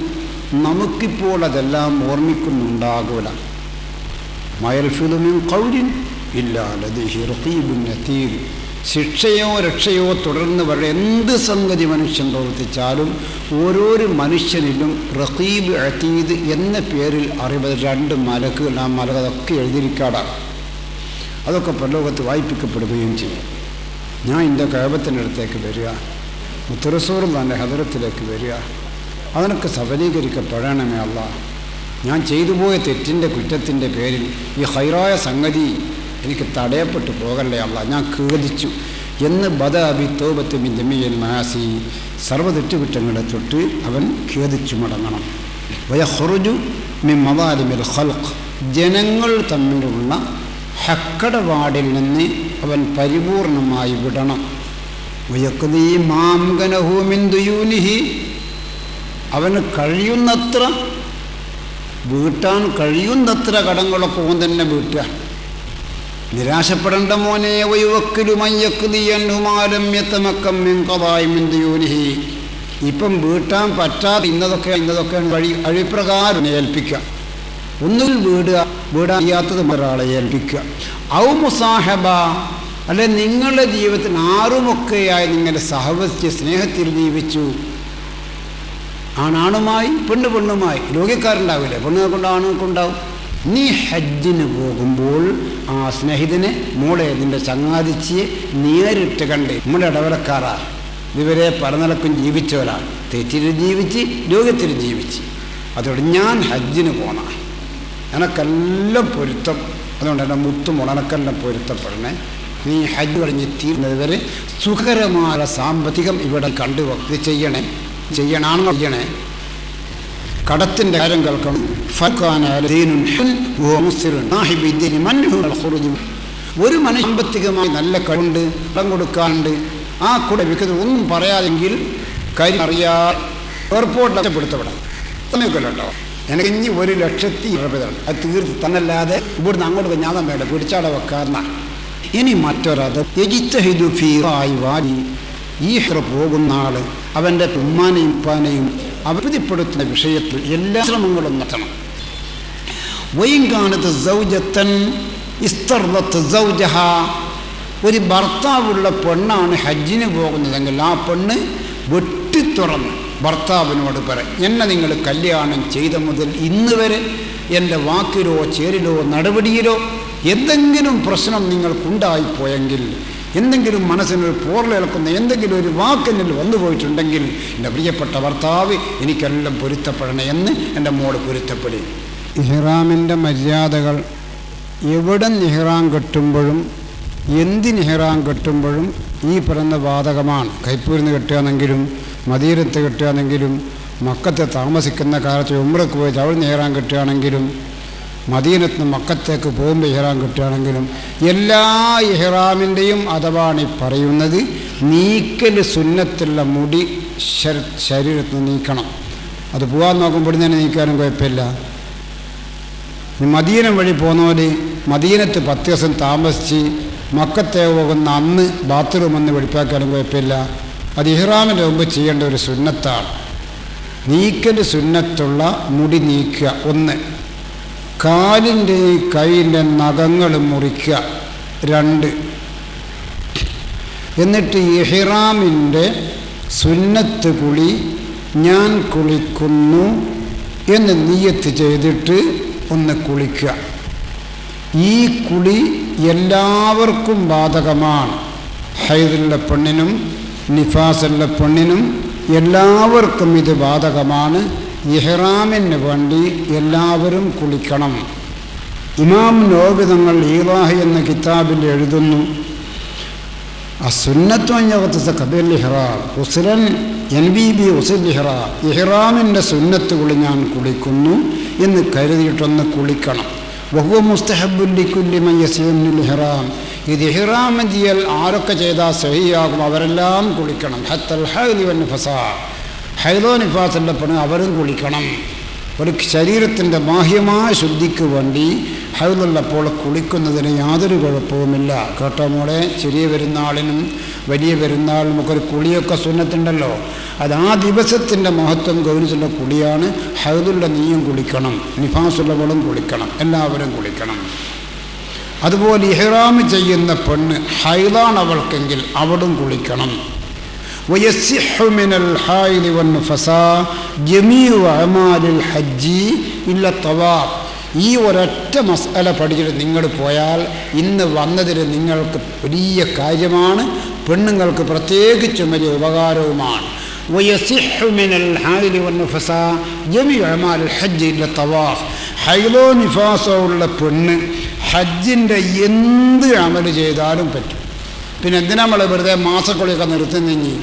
നമുക്കിപ്പോൾ അതെല്ലാം ഓർമ്മിക്കുന്നുണ്ടാകൂല. മയൽഫിദു മിൻ ഖൗലിൻ ഇല്ലാ ലദൈഹി റഖീബുൻ അതീദ്. ശിക്ഷയോ രക്ഷയോ തുടർന്ന് വരെ എന്ത് സംഗതി മനുഷ്യൻ പ്രവർത്തിച്ചാലും ഓരോരോ മനുഷ്യനിലും റഖീബ് അതീദ് എന്ന പേരിൽ അറിവ് 2 മലക്കുകൾ. ആ മലകതൊക്കെ എഴുതിയിരിക്കാടാണ്. അതൊക്കെ പരലോകത്ത് വായിപ്പിക്കപ്പെടുകയും ചെയ്യും. ഞാൻ എൻ്റെ കഅബത്തിൻ്റെ അടുത്തേക്ക് വരിക, മുത്തറസൂറുള്ളാഹിൻ്റെ ഹദറത്തിലേക്ക് വരിക, അതിനൊക്കെ സഫലീകരിക്കപ്പെടണമേ അല്ലാഹ്. ഞാൻ ചെയ്തു പോയ തെറ്റിൻ്റെ കുറ്റത്തിൻ്റെ പേരിൽ ഈ ഹൈറായ സംഗതി എനിക്ക് തടയപ്പെട്ടു പോകല്ലേ അല്ലാ, ഞാൻ ഖേദിച്ചു എന്ന് ബദഅബി തൗബത്തു മിൻ ജമീഇൽ മആസി, സർവ്വ തെറ്റുകുറ്റങ്ങളെ തൊട്ട് അവൻ ഖേദിച്ചു മടങ്ങണം. വയഖ്റുജു മിൻ മദാലിമിൽ ഖൽഖ്, ജനങ്ങൾ തമ്മിലുള്ള ഹക്കടപാടിൽ നിന്ന് അവൻ പരിപൂർണമായി വിടണം. വയഖ്ദീ മാ അംകനഹു മിൻ ദുയൂനിഹി, അവന് കഴിയുന്നത്ര വീട്ടാൻ കഴിയുന്നത്ര കടങ്ങളൊക്കെ ഓൻ തന്നെ വീട്ടുക. നിരാശപ്പെടേണ്ട മോനെ. വയുവക്കിലു മയ്യക്കുദിയന്നുമാലം യതമക്കം മിൻ ഖദാഇ മിൻ ദുയൂനിഹി, ഇപ്പം വീട്ടാൻ പറ്റാതെ ഇന്നതൊക്കെ അഴിപ്രകാരം ഏൽപ്പിക്കുക. ഒന്നുകിൽ വീടാൻ ചെയ്യാത്തത് ഒരാളെ ഏൽപ്പിക്കുക. ഔ മുസാഹബ, അല്ലെ നിങ്ങളുടെ ജീവിതത്തിൽ ആറുമൊക്കെയായി നിങ്ങളുടെ സഹവസിച്ച് സ്നേഹത്തിൽ ജീവിച്ചു. ആണാണുമായി പെണ്ണുമായി, രോഗിക്കാരുണ്ടാവില്ലേ, പെണ്ണുങ്ങൾക്കുണ്ട് ആണുങ്ങൾക്കുണ്ടാവും. നീ ഹജ്ജിന് പോകുമ്പോൾ ആ സ്നേഹിതനെ മോളെ നിൻ്റെ ചങ്ങാതിച്ചിയെ നേരിട്ട് കണ്ട്, നമ്മുടെ ഇടവലക്കാരാ, ഇതുവരെ പലനിലക്കും ജീവിച്ചവരാണ്, തെറ്റിലും ജീവിച്ച് രോഗത്തിലും ജീവിച്ച്, അതോടെ ഞാൻ ഹജ്ജിന് പോണ, എനക്കെല്ലാം പൊരുത്തം, അതുകൊണ്ട് എൻ്റെ മുത്തുമുളനക്കെല്ലാം പൊരുത്തപ്പെടണേ. നീ ഹജ്ജ് കഴിഞ്ഞ് തീരുന്നത് വരെ സുഖകരമായ സാമ്പത്തികം ഇവിടെ കണ്ടുവെക്ക് ചെയ്യണാണെന്ന് ചെയ്യണേ. കടത്തിൻ്റെ കാര്യം കേൾക്കണം. ഒരു മനുഷ്യ സാമ്പത്തികമായി നല്ല കഴിവുണ്ട്, കടം കൊടുക്കാറുണ്ട്, ആ കൂടെ വിൽക്കുന്നത് ഒന്നും പറയാതെങ്കിൽ കാര്യം അറിയാതെ എയർപോർട്ടിൽ രക്ഷപ്പെടുത്തപ്പെടാം. സമയമൊക്കെയല്ലോ കേട്ടോ. എനിക്ക് ഇനി 1,00,000 രൂപ അത് തീർത്ത് തന്നല്ലാതെ ഇവിടുന്ന് അങ്ങോട്ട് ഞാൻ വേണ്ട പിടിച്ചാടെ വെക്കാറുന്ന. ഇനി മറ്റൊരത് ഈ പോകുന്ന ആള് അവൻ്റെ ഉമ്മാനെയും ഉപ്പാനെയും അവധിപ്പെടുത്തുന്ന വിഷയത്തിൽ എല്ലാ ശ്രമങ്ങളും നടത്തണം. വൈകാനത്ത് സൗജത്തൻ ഇസ്തർദത്ത് സൗജഹ, ഒരു ഭർത്താവുള്ള പെണ്ണാണ് ഹജ്ജിന് പോകുന്നതെങ്കിൽ ആ പെണ്ണ് വെട്ടിത്തുറന്ന് ഭർത്താവിനോട് പറയും, എന്നെ നിങ്ങൾ കല്യാണം ചെയ്ത മുതൽ ഇന്ന് വരെ എൻ്റെ വാക്കിലോ ചേരിലോ നടപടിയിലോ എന്തെങ്കിലും പ്രശ്നം നിങ്ങൾക്കുണ്ടായിപ്പോയെങ്കിൽ, എന്തെങ്കിലും മനസ്സിനൊരു പോർലേൽക്കുന്ന എന്തെങ്കിലും ഒരു വാക്കെന്നിൽ വന്നു പോയിട്ടുണ്ടെങ്കിൽ എൻ്റെ പ്രിയപ്പെട്ട ഭർത്താവ് എനിക്കെല്ലാം പൊരുത്തപ്പെടണേ എന്ന് എൻ്റെ മോള് പൊരുത്തപ്പെടും. ഇഹ്റാമിൻ്റെ മര്യാദകൾ എവിടെ ഇഹ്റാം കെട്ടുമ്പോഴും എന്തിന് ഇഹ്റാം കെട്ടുമ്പോഴും ഈ പറയുന്ന ബാധകമാണ്. കൈപ്പൂരിൽ നിന്ന് കെട്ടുകയാണെങ്കിലും മദീനത്ത് കെട്ടുകയാണെങ്കിലും മക്കത്തെ താമസിക്കുന്ന കാലത്ത് ഉംറയ്ക്ക് പോയി അവിടെ ഇഹ്റാം കെട്ടുകയാണെങ്കിലും മദീനത്ത് നിന്ന് മക്കത്തേക്ക് പോകുമ്പോൾ ഇഹ്റാം കിട്ടുകയാണെങ്കിലും എല്ലാ ഇഹ്റാമിൻ്റെയും അഥവാണ് ഈ പറയുന്നത് നീക്കൽ സുന്നത്തുള്ള മുടി ശരീരത്തിൽ നിന്ന് നീക്കണം. അത് പോകാൻ നോക്കുമ്പോൾ തന്നെ നീക്കാനും കുഴപ്പമില്ല. മദീന വഴി പോകുന്നവർ മദീനത്ത് 10 ദിവസം താമസിച്ച് മക്കത്തെ പോകുന്ന അന്ന് ബാത്റൂം ഒന്ന് വെടിപ്പാക്കാനും കുഴപ്പമില്ല. അത് ഇഹ്റാമിൻ്റെ മുമ്പ് ചെയ്യേണ്ട ഒരു സുന്നത്താണ്. നീക്കൽ സുന്നത്തുള്ള മുടി നീക്കുക. 1, കാലിൻ്റെ കൈയിൻ്റെ നഖങ്ങൾ മുറിക്കുക. 2, എന്നിട്ട് ഇഹ്റാമിൻ്റെ സുന്നത്ത് കുളി ഞാൻ കുളിക്കുന്നു എന്ന് നിയ്യത്ത് ചെയ്തിട്ട് ഒന്ന് കുളിക്കുക. ഈ കുളി എല്ലാവർക്കും ബാധകമാണ്. ഹൈദുള്ള പെണ്ണിനും നിഫാസുള്ള പെണ്ണിനും എല്ലാവർക്കും ഇത് ബാധകമാണ്. ഇഹ്റാമിന് വേണ്ടി എല്ലാവരും കുളിക്കണം. ഇമാം നവവി തങ്ങൾ ഈറാഹി എന്ന കിതാബിൽ എഴുതുന്നു, ഇഹ്റാമിൻ്റെ സുന്നത്ത് കുളി ഞാൻ കുളിക്കുന്നു എന്ന് കരുതിയിട്ടൊന്ന് കുളിക്കണം. വഹുവ മുസ്തഹബ്ബുൻ ലികുല്ലി മൻ യസിനുൽ ഇഹ്റാം, ഇത് ഇഹ്റാം ചെയ്യൽ ആരൊക്കെ ചെയ്താൽ സഹിയാകും അവരെല്ലാം കുളിക്കണം. ഹത്തൽ ഹൈദ് വൻ നിഫാസ്, ഹൈദോ നിഫാസുള്ള പെണ്ണ് അവരും കുളിക്കണം. ഒരു ശരീരത്തിൻ്റെ ബാഹ്യമായ ശുദ്ധിക്ക് വേണ്ടി ഹൈദുള്ളപ്പോൾ കുളിക്കുന്നതിന് യാതൊരു കുഴപ്പവുമില്ല. കേട്ടോ മോളെ, ചെറിയ പെരുന്നാളിനും വലിയ പെരുന്നാളിനും ഒക്കെ ഒരു കുളിയൊക്കെ സുന്നത്തുണ്ടല്ലോ. അത് ആ ദിവസത്തിൻ്റെ മഹത്വം ഗൗനിച്ചുള്ള കുളിയാണ്. ഹൈദുള്ള നീയും കുളിക്കണം, നിഫാസുള്ളവളും കുളിക്കണം, എല്ലാവരും കുളിക്കണം. അതുപോലെ ഇഹ്റാം ചെയ്യുന്ന പെണ്ണ് ഹൈദാണ് അവൾക്കെങ്കിൽ അവളും കുളിക്കണം. ويصح من الحائض والنفساء جميع أعمال الحج إلا الطواف. ഈ ഒരൊറ്റ മസ്അല പഠിച്ചിട്ട് നിങ്ങൾ പോയാൽ ഇന്ന് വന്നതിൽ നിങ്ങൾക്ക് വലിയ കാര്യമാണ്, പെണ്ണുങ്ങൾക്ക് പ്രത്യേകിച്ചും വലിയ ഉപകാരവുമാണ്. ويصح من الحائض والنفساء جميع أعمال الحج إلا الطواف. ഹൈദോ നിഫാസോ ഉള്ള പെണ്ണ് ഹജ്ജിൻ്റെ എന്ത് അമല് ചെയ്താലും പറ്റും. പിന്നെ എന്തിനാ നമ്മൾ വെറുതെ മാസക്കുളിയൊക്കെ നിർത്തുന്നെങ്കിൽ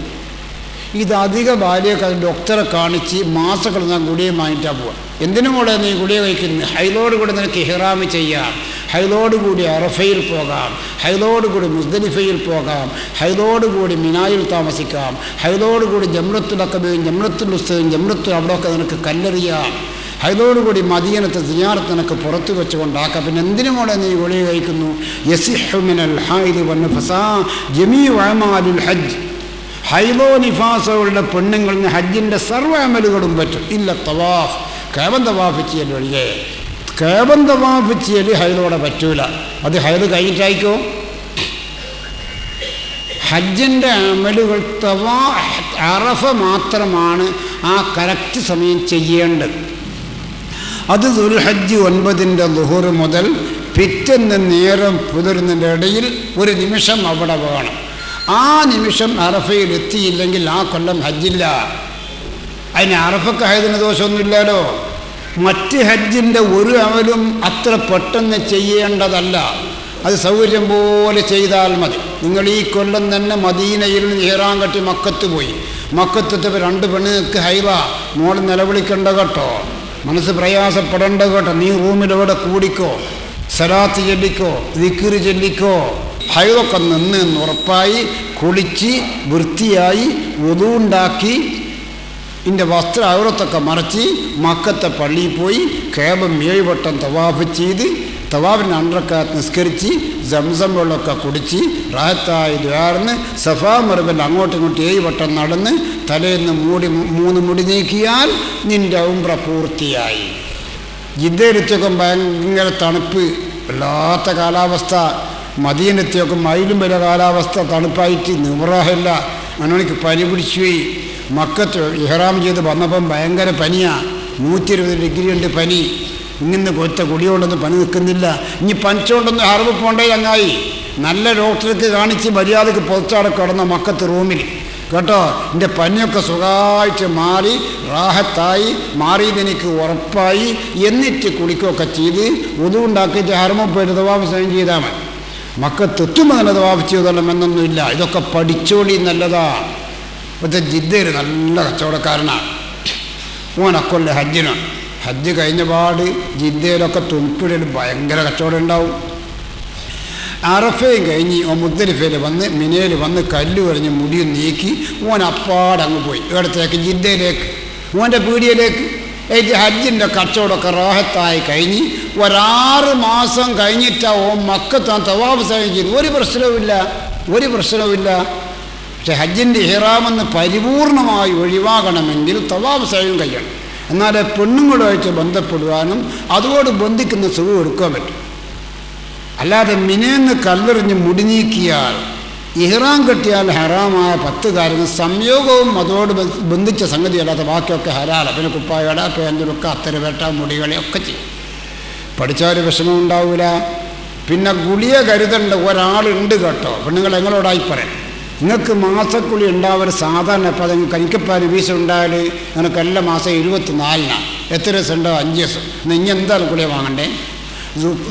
ഇത് അധിക ബാല്യൊക്കെ ഡോക്ടറെ കാണിച്ച് മാസക്കുളി ഞാൻ ഗുളിയെ വാങ്ങിയിട്ടാണ് പോവുക. എന്തിനും കൂടെ നീ ഗുളിക കഴിക്കുന്നത്? ഹൈലോട് കൂടി നിനക്ക് ഇഹ്റാമ് ചെയ്യാം, ഹൈലോട് കൂടി അറഫയിൽ പോകാം, ഹൈലോട് കൂടി മുസ്ദലിഫയിൽ പോകാം, ഹൈലോട് കൂടി മിനായിൽ താമസിക്കാം, ഹൈലോട് കൂടി ജംറത്തുൽ അഖബയും ജംറത്തുൽ ഉസ്തയും ജംറത്തുൽ അവിടെയൊക്കെ നിനക്ക് കല്ലെറിയാം, ഹൈലോടുകൂടി മദീനത്തെ സിയാറത്ത് നിനക്ക് പുറത്തു വെച്ചുകൊണ്ടാക്കാം. പിന്നെ എന്തിനും കൂടെ നീ ഗുളിക കഴിക്കുന്നു? യസിഹു മിനൽ ഹൈദി വന്നഫസാ ജമീഉ അഅമാലിൽ ഹജ്ജ്. ഹൈദോ നിഫാസുകളുടെ പെണ്ണുങ്ങളിൽ നിന്ന് ഹജ്ജിൻ്റെ സർവ്വ അമലുകളും പറ്റും. ഇല്ല തവാഫ്, കഅബ തവാഫ് ചെയ്യൽ ഒഴികെ. കഅബ തവാഫ് ചെയ്യൽ ഹൈദോടെ പറ്റൂല. അത് ഹൈദ് കഴിഞ്ഞിട്ടായിക്കോ. ഹജ്ജിൻ്റെ അമലുകൾ അറഫ മാത്രമാണ് ആ കറക്റ്റ് സമയം ചെയ്യേണ്ടത്. അത് ദുൽഹജ്ജ് 9 ളുഹർ മുതൽ പിറ്റേന്ന് നേരം പുലരുന്നതിൻ്റെ ഇടയിൽ ഒരു നിമിഷം അവിടെ വേണം. ആ നിമിഷം അറഫയിൽ എത്തിയില്ലെങ്കിൽ ആ കൊല്ലം ഹജ്ജില്ല. അതിന് അറഫക്ക് ഹജ്ജിന് ദോഷമൊന്നുമില്ലല്ലോ. മറ്റ് ഹജ്ജിൻ്റെ ഒരു അമലും അത്ര പെട്ടെന്ന് ചെയ്യേണ്ടതല്ല. അത് സൗകര്യം പോലെ ചെയ്താൽ മതി. നിങ്ങൾ ഈ കൊല്ലം തന്നെ മദീനയിൽ നിന്ന് ഇഹ്റാം കെട്ടി മക്കത്ത് പോയി. മക്കത്തെത്തിയപ്പോൾ 2 പെണ്ണുങ്ങൾക്ക് ഹൈവ മോൾ നിലവിളിക്കണ്ട കേട്ടോ, മനസ്സ് പ്രയാസപ്പെടേണ്ട കേട്ടോ. നീ റൂമിലൂടെ കൂടിക്കോ, സലാത്ത് ചൊല്ലിക്കോ, ദിക്റ് ചൊല്ലിക്കോ. ഹൈവൊക്കെ നിന്ന് ഉറപ്പായി കുളിച്ച് വൃത്തിയായി വുദു ഉണ്ടാക്കി ഇതിൻ്റെ വസ്ത്ര ഔറത്തൊക്കെ മറച്ച് മക്കത്തെ പള്ളിയിൽ പോയി കഅബ 7 വട്ടം തവാഫ് ചെയ്ത് തവാഫിന് 2 റക്അത്ത് നിസ്കരിച്ച് സംസം വെള്ളമൊക്കെ കുടിച്ച് റാഹത്തായി ദ്വാർന്ന് സഫാ മറുപൽ അങ്ങോട്ടും ഇങ്ങോട്ടും 7 വട്ടം നടന്ന് തലേന്ന് 3 മുടി നീക്കിയാൽ നിൻ്റെ ഉംറ പൂർത്തിയായി. ജിദ്ദയിലെത്തിയൊക്കെ ഭയങ്കര തണുപ്പ്, വല്ലാത്ത കാലാവസ്ഥ. മദീനത്തെയൊക്കെ അതിലും വലിയ കാലാവസ്ഥ, തണുപ്പായിട്ട് നിവറാഹില്ല. അവനവനിക്ക് പനി പിടിച്ചുപോയി. മക്കത്ത് ഇഹ്റാം ചെയ്ത് വന്നപ്പം ഭയങ്കര പനിയാണ്. 120 ഡിഗ്രി ഉണ്ട് പനി. ഇങ്ങനെ കൊറ്റ കുടിയോണ്ടൊന്നും പനി നിൽക്കുന്നില്ല. ഇനി പനിച്ചുകൊണ്ടൊന്നും ഹർബ് പോണ്ടേ ചങ്ങായി. നല്ല ഡോക്ടർക്ക് കാണിച്ച് മര്യാദക്ക് പുറത്താടെ കിടന്ന മക്കത്ത് റൂമിൽ കേട്ടോ. എൻ്റെ പനിയൊക്കെ സുഖമായിട്ട് മാറി റാഹത്തായി മാറിയതെനിക്ക് ഉറപ്പായി. എന്നിട്ട് കുളിക്കുകയൊക്കെ ചെയ്ത് വുദു ഉണ്ടാക്കിയിട്ട് ഹർമ പോയിട്ട് തവാഫ് സൈൻ ചെയ്താൽ മതി. മക്കത്തെത്തുമ്പോൾ നല്ല തവാഫ് ചെയ്തോളാം എന്നൊന്നുമില്ല. ഇതൊക്കെ പഠിച്ചോളി, നല്ലതാ. ഇപ്പോഴത്തെ ജിദ്ദയിൽ നല്ല കച്ചവടക്കാരനാണ്. ഓനക്കൊല്ല ഹജ്ജിനാണ്. ഹജ്ജ് കഴിഞ്ഞ പാട് ജിദ്ദയിലൊക്കെ തുൽപ്പിടൽ ഭയങ്കര കച്ചവടം ഉണ്ടാവും. അറഫയും കഴിഞ്ഞ് മുസ്ദലിഫയിൽ വന്ന് മിനയിൽ വന്ന് കല്ല് കഴിഞ്ഞ് മുടിയും നീക്കി ഓൻ അപ്പാടങ്ങ് പോയി. ഇവിടത്തേക്ക് ജിദ്ദയിലേക്ക്, ഓൻ്റെ പീടിയയിലേക്ക്. ഹജ്ജിൻ്റെ കച്ചവടമൊക്കെ റാഹത്തായി കഴിഞ്ഞ് 6 മാസം കഴിഞ്ഞിട്ടാണ് ഓൻ മക്കത്താൻ തവാഫ് സൈൻ ചെയ്തു. ഒരു പ്രശ്നവുമില്ല. പക്ഷെ ഹജ്ജിൻ്റെ ഇഹ്റാമെന്ന് പരിപൂർണമായി ഒഴിവാകണമെങ്കിൽ തവാഫ് സൈൻ കഴിയണം. എന്നാലേ പെണ്ണുങ്ങളുമായിട്ട് ബന്ധപ്പെടുവാനും അതോട് ബന്ധിക്കുന്ന സുഖം എടുക്കാൻ പറ്റും. അല്ലാതെ മിനേന്ന് കല്ലെറിഞ്ഞ് മുടി നീക്കിയാൽ ഇഹ്റാം കെട്ടിയാൽ ഹറാമായ 10 കാര്യങ്ങൾ സംയോഗവും അതോട് ബന്ധിച്ച സംഗതി അല്ലാത്ത ബാക്കിയൊക്കെ ഹലാല. പിന്നെ കുപ്പായട, പേന്തുലൊക്കെ, അത്തരവേട്ട, മുടികളെയൊക്കെ ചെയ്യും. പഠിച്ചാൽ വിഷമം ഉണ്ടാവില്ല. പിന്നെ ഗുളിയ കരുതേണ്ട ഒരാളുണ്ട് കേട്ടോ. പെണ്ണുങ്ങൾ എങ്ങളോടായി പറയാം. നിങ്ങൾക്ക് മാസക്കുളി ഉണ്ടാവർ സാധാരണ. ഇപ്പോൾ അത് കനിക്കപ്പാൽ വീസ ഉണ്ടായാൽ നിങ്ങൾക്ക് എല്ലാ മാസം 24 എത്ര ദിവസം ഉണ്ടോ? 5 ദിവസം. എന്നാൽ ഇനി എന്തായാലും കുളിയ വാങ്ങണ്ടേ?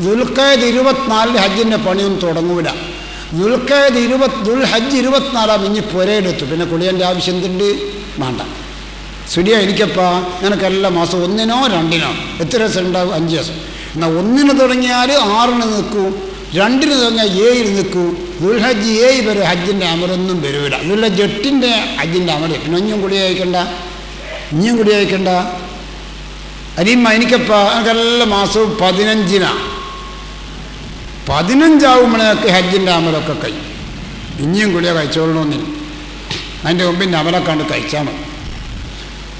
ദുൽഖഅദ് 24 ഹജ്ജിൻ്റെ പണിയൊന്നും തുടങ്ങൂല. ദുൽഹജ്ജ് 24 ഇനി പുരയിലെത്തു. പിന്നെ കുളിയൻ്റെ ആവശ്യം എന്തുണ്ട്? വേണ്ട. സുഡിയ എനിക്കപ്പാ നിനക്ക് എല്ലാ മാസം 1-നോ 2-നോ എത്ര ദിവസം ഉണ്ടാവും? 5 ദിവസം. എന്നാൽ 1-ന് തുടങ്ങിയാൽ 6-ന് നിൽക്കൂ, 2-ന് തുടങ്ങിയാൽ 7-ന് നിൽക്കൂ. ദുൽഹജ്ജ് 7 വരെ ഹജ്ജിൻ്റെ അമലൊന്നും വരില്ല. ദുൽഹജ്ജ് 8-ൻ്റെ ഹജ്ജിൻ്റെ അമൽ. പിന്നെ ഇനിയും കുടി അയക്കണ്ട. അനിയമ്മ എനിക്കപ്പാ എനിക്ക് എല്ലാ മാസവും 15-നാണ്. 15 ഹജ്ജിൻ്റെ അമലൊക്കെ കഴിയും. ഇനിയും കുളിയ കഴിച്ചോളണമെന്നില്ല. അതിൻ്റെ മുമ്പിൻ്റെ അമലൊക്കെ കണ്ട് കഴിച്ചാൽ മതി.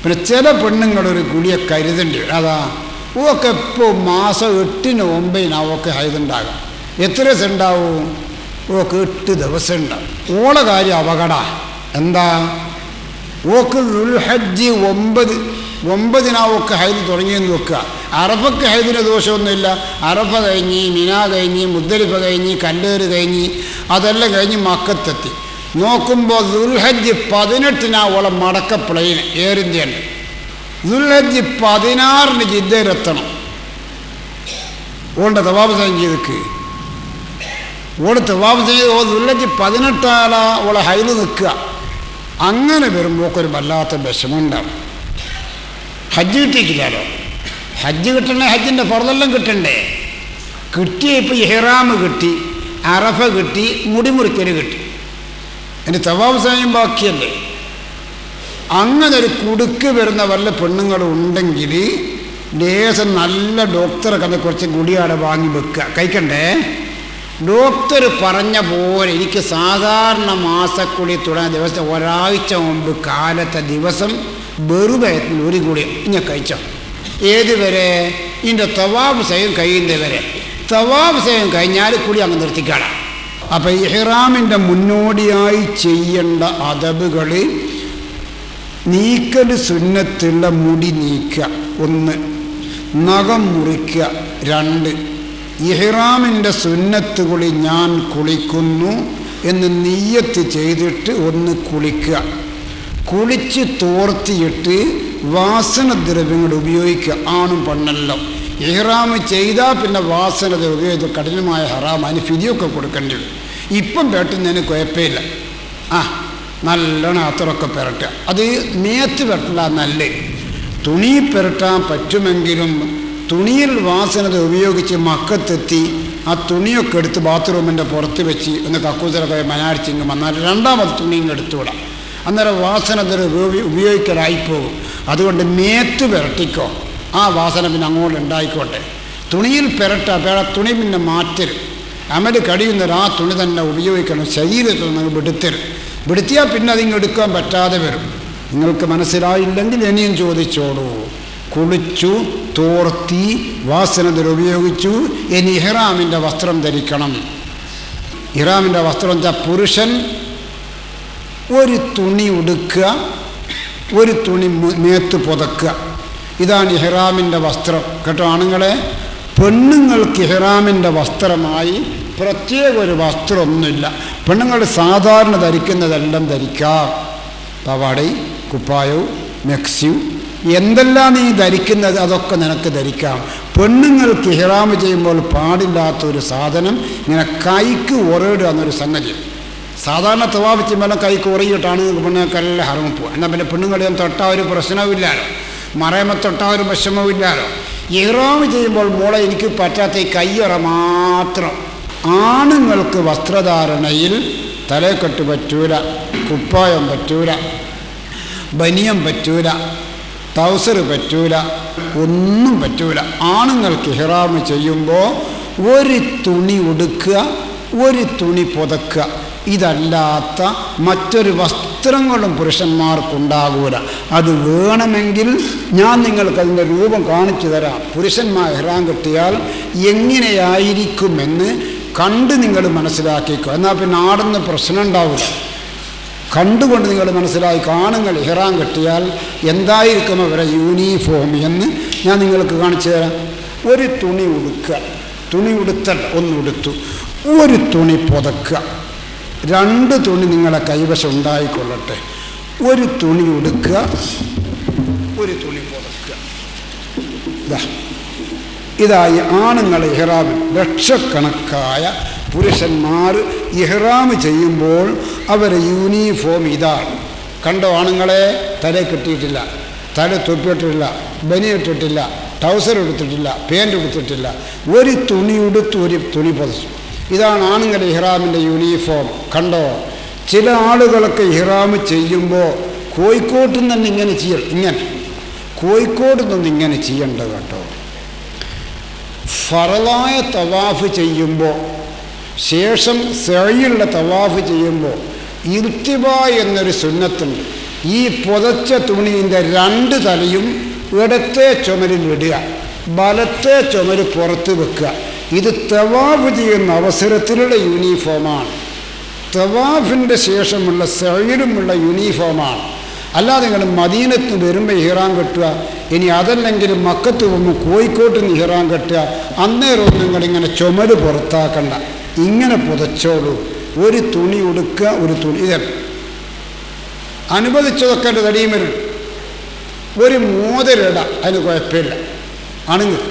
പിന്നെ ചില പെണ്ണുങ്ങളൊരു കുളിയെ കരുതേണ്ടി വരും. അതാ ഓക്കെ ഇപ്പോൾ മാസം 8-ന് 9-ന് അവൾക്ക് ഹൈതുണ്ടാകാം. എത്ര ദിവസം ഉണ്ടാവും? ഓക്ക് 8 ദിവസം ഉണ്ടാവും. ഓളെ കാര്യം അപകട. എന്താ? ഓക്ക് ദുൽഹജ്ജ് 9-നാവൊക്കെ ഹൈദ് തുടങ്ങിയെന്ന് വെക്കുക. അറഫക്ക് ഹൈദിന് ദോഷമൊന്നുമില്ല. അറഫ കഴിഞ്ഞ്, മിന കഴിഞ്ഞ്, മുസ്ദലിഫ കഴിഞ്ഞ്, കല്ലേറ് കഴിഞ്ഞ്, അതെല്ലാം കഴിഞ്ഞ് മക്കത്തെത്തി നോക്കുമ്പോൾ ദുൽഹജ്ജ് 18-നാ ഓളെ മടക്ക പ്ലെയിൻ എയർ ഇന്ത്യയുണ്ട്. ദുൽഹജ്ജ് 16-ന് ജിദ്ദയിലെത്തണം. ഓളുടെ തവാഫ് ചെയ്തിക്ക് ഓള് തവാഫ് ചെയ്ത് ദുൽഹജ്ജ് 18 ഓളെ ഹൈല് നിൽക്കുക. അങ്ങനെ വരുമ്പോൾ ഒരു വല്ലാത്ത വിഷമമുണ്ടാവും. ഹജ്ജ് കിട്ടിയിട്ടില്ലല്ലോ. ഹജ്ജ് കിട്ടണേ, ഹജ്ജിൻ്റെ ഫർളെല്ലാം കിട്ടണ്ടേ? കിട്ടിയ ഇപ്പോൾ ഇഹ്റാം കിട്ടി, അറഫ കിട്ടി, മുടിമുറിക്കൽ കിട്ടി, ഇനി തവാഫ് സമയം ബാക്കിയല്ലേ. അങ്ങനെ ഒരു കുടുക്ക് വരുന്ന വല്ല പെണ്ണുങ്ങളും ഉണ്ടെങ്കിൽ ലേശം നല്ല ഡോക്ടറെ കണ്ട് കുറച്ച് ഗുളിയാടെ വാങ്ങി വെക്കുക, കഴിക്കണ്ടേ. ഡോക്ടർ പറഞ്ഞ പോലെ എനിക്ക് സാധാരണ മാസക്കുളി തുടങ്ങിയ ദിവസം ഒരാഴ്ച മുമ്പ് കാലത്തെ ദിവസം വെറുവയത്തിന് ഒരു ഗുളി ഇങ്ങനെ കഴിച്ചോ. ഏതുവരെ? ഇതിൻ്റെ തവാഫ് സമയം കഴിയുന്നവരെ. തവാഫ് സമയം കഴിഞ്ഞാൽ കുളി അങ്ങ് നിർത്തിക്കാടാം. അപ്പം ഇഹ്റാമിൻ്റെ മുന്നോടിയായി ചെയ്യേണ്ട അദബുകൾ: നീക്കൽ സുന്നത്തുള്ള മുടി നീക്കുക 1, നഖം മുറിക്കുക 2, ഇഹ്റാമിൻ്റെ സുന്നത്ത് കുളി ഞാൻ കുളിക്കുന്നു എന്ന് നിയ്യത്ത് ചെയ്തിട്ട് 1 കുളിക്കുക. കുളിച്ച് തോർത്തിയിട്ട് വാസനദ്രവ്യങ്ങൾ ഉപയോഗിക്കുക. ആണും പെണ്ണല്ലോ. ഇഹ്റാം ചെയ്താൽ പിന്നെ വാസനദ്രവ്യം ഉപയോഗിച്ച് കഠിനമായ ഹറാം, അതിന് ഫിദിയൊക്കെ കൊടുക്കേണ്ടി വരും. ഇപ്പം പെട്ടുന്നതിന് കുഴപ്പമില്ല. നല്ലോണം അത്രയൊക്കെ പെരട്ടുക. അത് മേത്ത് പെരട്ടില്ല, നല്ല തുണി പെരട്ടാൻ പറ്റുമെങ്കിലും തുണിയിൽ വാസനത ഉപയോഗിച്ച് മക്കത്തെത്തി ആ തുണിയൊക്കെ എടുത്ത് ബാത്റൂമിൻ്റെ പുറത്ത് വെച്ച് ഒന്ന് കക്കൂസിലൊക്കെ മനാരിച്ചിങ്ങ് വന്നാൽ രണ്ടാമത് തുണിയും എടുത്തുവിടാം. അന്നേരം വാസനത ഉപയോഗിക്കലായിപ്പോകും. അതുകൊണ്ട് മേത്ത് പെരട്ടിക്കോ, ആ വാസന പിന്നെ അങ്ങോട്ട് ഉണ്ടായിക്കോട്ടെ. തുണിയിൽ പെരട്ട തുണി പിന്നെ മാറ്റരുത്. അമല് കഴിയുന്നവർ ആ തുണി തന്നെ ഉപയോഗിക്കണം. ശരീരത്തിൽ നിങ്ങൾ വിടുത്തിയാൽ പിന്നെ അതിങ്ങ് എടുക്കാൻ പറ്റാതെ വരും. നിങ്ങൾക്ക് മനസ്സിലായില്ലെങ്കിൽ ഇനിയും ചോദിച്ചോളൂ. കുളിച്ചു, തോർത്തി, വാസനത്തിൽ ഉപയോഗിച്ചു, ഇനി ഇഹ്റാമിൻ്റെ വസ്ത്രം ധരിക്കണം. ഇഹ്റാമിൻ്റെ വസ്ത്രം വെച്ചാൽ പുരുഷൻ ഒരു തുണി ഉടുക്കുക, ഒരു തുണി മേത്ത് പുതക്കുക. ഇതാണ് ഇഹ്റാമിൻ്റെ വസ്ത്രം കേട്ടോ ആണുങ്ങളെ. പെണ്ണുങ്ങൾക്ക് ഇഹ്റാമിൻ്റെ വസ്ത്രമായി പ്രത്യേക ഒരു വസ്ത്രമൊന്നുമില്ല. പെണ്ണുങ്ങൾ സാധാരണ ധരിക്കുന്നതെല്ലാം ധരിക്കാം. പവാടയും കുപ്പായവും മെക്സിയും എന്തെല്ലാം നീ ധരിക്കുന്നത് അതൊക്കെ നിനക്ക് ധരിക്കാം. പെണ്ണുങ്ങൾക്ക് ഇഹ്റാം ചെയ്യുമ്പോൾ പാടില്ലാത്തൊരു സാധനം ഇങ്ങനെ കൈക്ക് ഉറയിടുക എന്നൊരു സംഗതി. സാധാരണ തവാഫ് ചെയ്യുമ്പോൾ കൈക്ക് ഉറയിട്ടാണ് പെണ്ണുങ്ങൾക്കെല്ലാം ഹറമ പോകുക. എന്നാൽ പിന്നെ പെണ്ണുങ്ങളെയും തൊട്ടാൽ ഒരു പ്രശ്നവുമില്ലാലോ, മറയമ തൊട്ടാൽ ഒരു വിഷമവുമില്ലാലോ. ഇഹ്റാം ചെയ്യുമ്പോൾ മോളെ എനിക്ക് പറ്റാത്ത ഈ കയ്യുറ മാത്രം. ആണുങ്ങൾക്ക് വസ്ത്രധാരണയിൽ തലക്കെട്ട് പറ്റൂല, കുപ്പായം പറ്റൂല, ബനിയം പറ്റൂല, ട്രൗസർ പറ്റൂല, ഒന്നും പറ്റൂല. ആണുങ്ങൾക്ക് ഇഹ്റാം ചെയ്യുമ്പോൾ ഒരു തുണി ഉടുക്കുക, ഒരു തുണി പുതക്കുക. ഇതല്ലാത്ത മറ്റൊരു വസ്ത്രങ്ങളും പുരുഷന്മാർക്കുണ്ടാകൂല. അത് വേണമെങ്കിൽ ഞാൻ നിങ്ങൾക്ക് അതിൻ്റെ രൂപം കാണിച്ചു തരാം. പുരുഷന്മാർ ഇഹ്റാം കെട്ടിയാൽ എങ്ങനെയായിരിക്കുമെന്ന് കണ്ട് നിങ്ങൾ മനസ്സിലാക്കിക്കോ. എന്നാൽ പിന്നെ ആടുന്ന പ്രശ്നം ഉണ്ടാവില്ല. കണ്ടുകൊണ്ട് നിങ്ങൾ മനസ്സിലാക്കി. ആണുങ്ങൾ ഇഹ്റാം കെട്ടിയാൽ എന്തായിരിക്കും അവരെ യൂണിഫോം എന്ന് ഞാൻ നിങ്ങൾക്ക് കാണിച്ചു തരാം. ഒരു തുണി ഉടുക്കുക, തുണി ഉടുത്തൽ ഒന്നുടുത്തു, ഒരു തുണി പുതക്കുക, 2 തുണി നിങ്ങളെ കൈവശം ഉണ്ടായിക്കൊള്ളട്ടെ. ഒരു തുണി ഉടുക്കുക, ഒരു തുണി പുതക്കുക. ഇതായി ആണുങ്ങൾ ഇഹ്റാമിൽ. ലക്ഷക്കണക്കായ പുരുഷന്മാർ ഇഹ്റാം ചെയ്യുമ്പോൾ അവരെ യൂണിഫോം ഇതാണ്. കണ്ടോ ആണുങ്ങളെ? തല കെട്ടിയിട്ടില്ല, തല തൊപ്പിയിട്ടില്ല, ബനിയിട്ടിട്ടില്ല, ട്രൗസർ എടുത്തിട്ടില്ല, പാൻറ് എടുത്തിട്ടില്ല, ഒരു തുണി ഉടുത്ത് ഒരു തുണി പതിച്ചു. ഇതാണ് ആണുങ്ങളുടെ ഇഹ്റാമിൻ്റെ യൂണിഫോം. കണ്ടോ? ചില ആളുകളൊക്കെ ഇഹ്റാം ചെയ്യുമ്പോൾ കോഴിക്കോട്ടിൽ നിന്ന് ഇങ്ങനെ ഇങ്ങനെ കോഴിക്കോട്ടിൽ നിന്ന് ഇങ്ങനെ ചെയ്യേണ്ടത് കേട്ടോ. ഫറലായ തവാഫ് ചെയ്യുമ്പോൾ ശേഷം സഅയിലുള്ള തവാഫ് ചെയ്യുമ്പോൾ ഇർത്തിബാ എന്നൊരു സുന്നത്തുണ്ട്. ഈ പുതച്ച തുണീൻ്റെ 2 തലയും ഇടത്തെ ചുമരിൽ ഇടുക, വലത്തെ ചുമര് പുറത്ത് വെക്കുക. ഇത് തവാഫ് ചെയ്യുന്ന അവസരത്തിലുള്ള യൂണിഫോമാണ്. തവാഫിൻ്റെ ശേഷമുള്ള സഅയിലുമുള്ള യൂണിഫോമാണ്. അല്ലാതെ നിങ്ങൾ മദീനത്ത് വരുമ്പോൾ ഇഹ്റാം കെട്ടുക, ഇനി അതല്ലെങ്കിൽ മക്കത്ത് പോകുമ്പോൾ കോഴിക്കോട്ട് നിന്ന് ഇഹ്റാം കെട്ടുക, അന്നേരം നിങ്ങളിങ്ങനെ ചുമര് പുറത്താക്കണ്ട. ഇങ്ങനെ പുതച്ചോളൂ. ഒരു തുണി ഉടുക്കുക, ഒരു തുണി ഇതല്ല അനുവദിച്ചതൊക്കെ എൻ്റെ തടിയും വരും. ഒരു മോതിരിട, അതിന് കുഴപ്പമില്ല. ആണെങ്കിൽ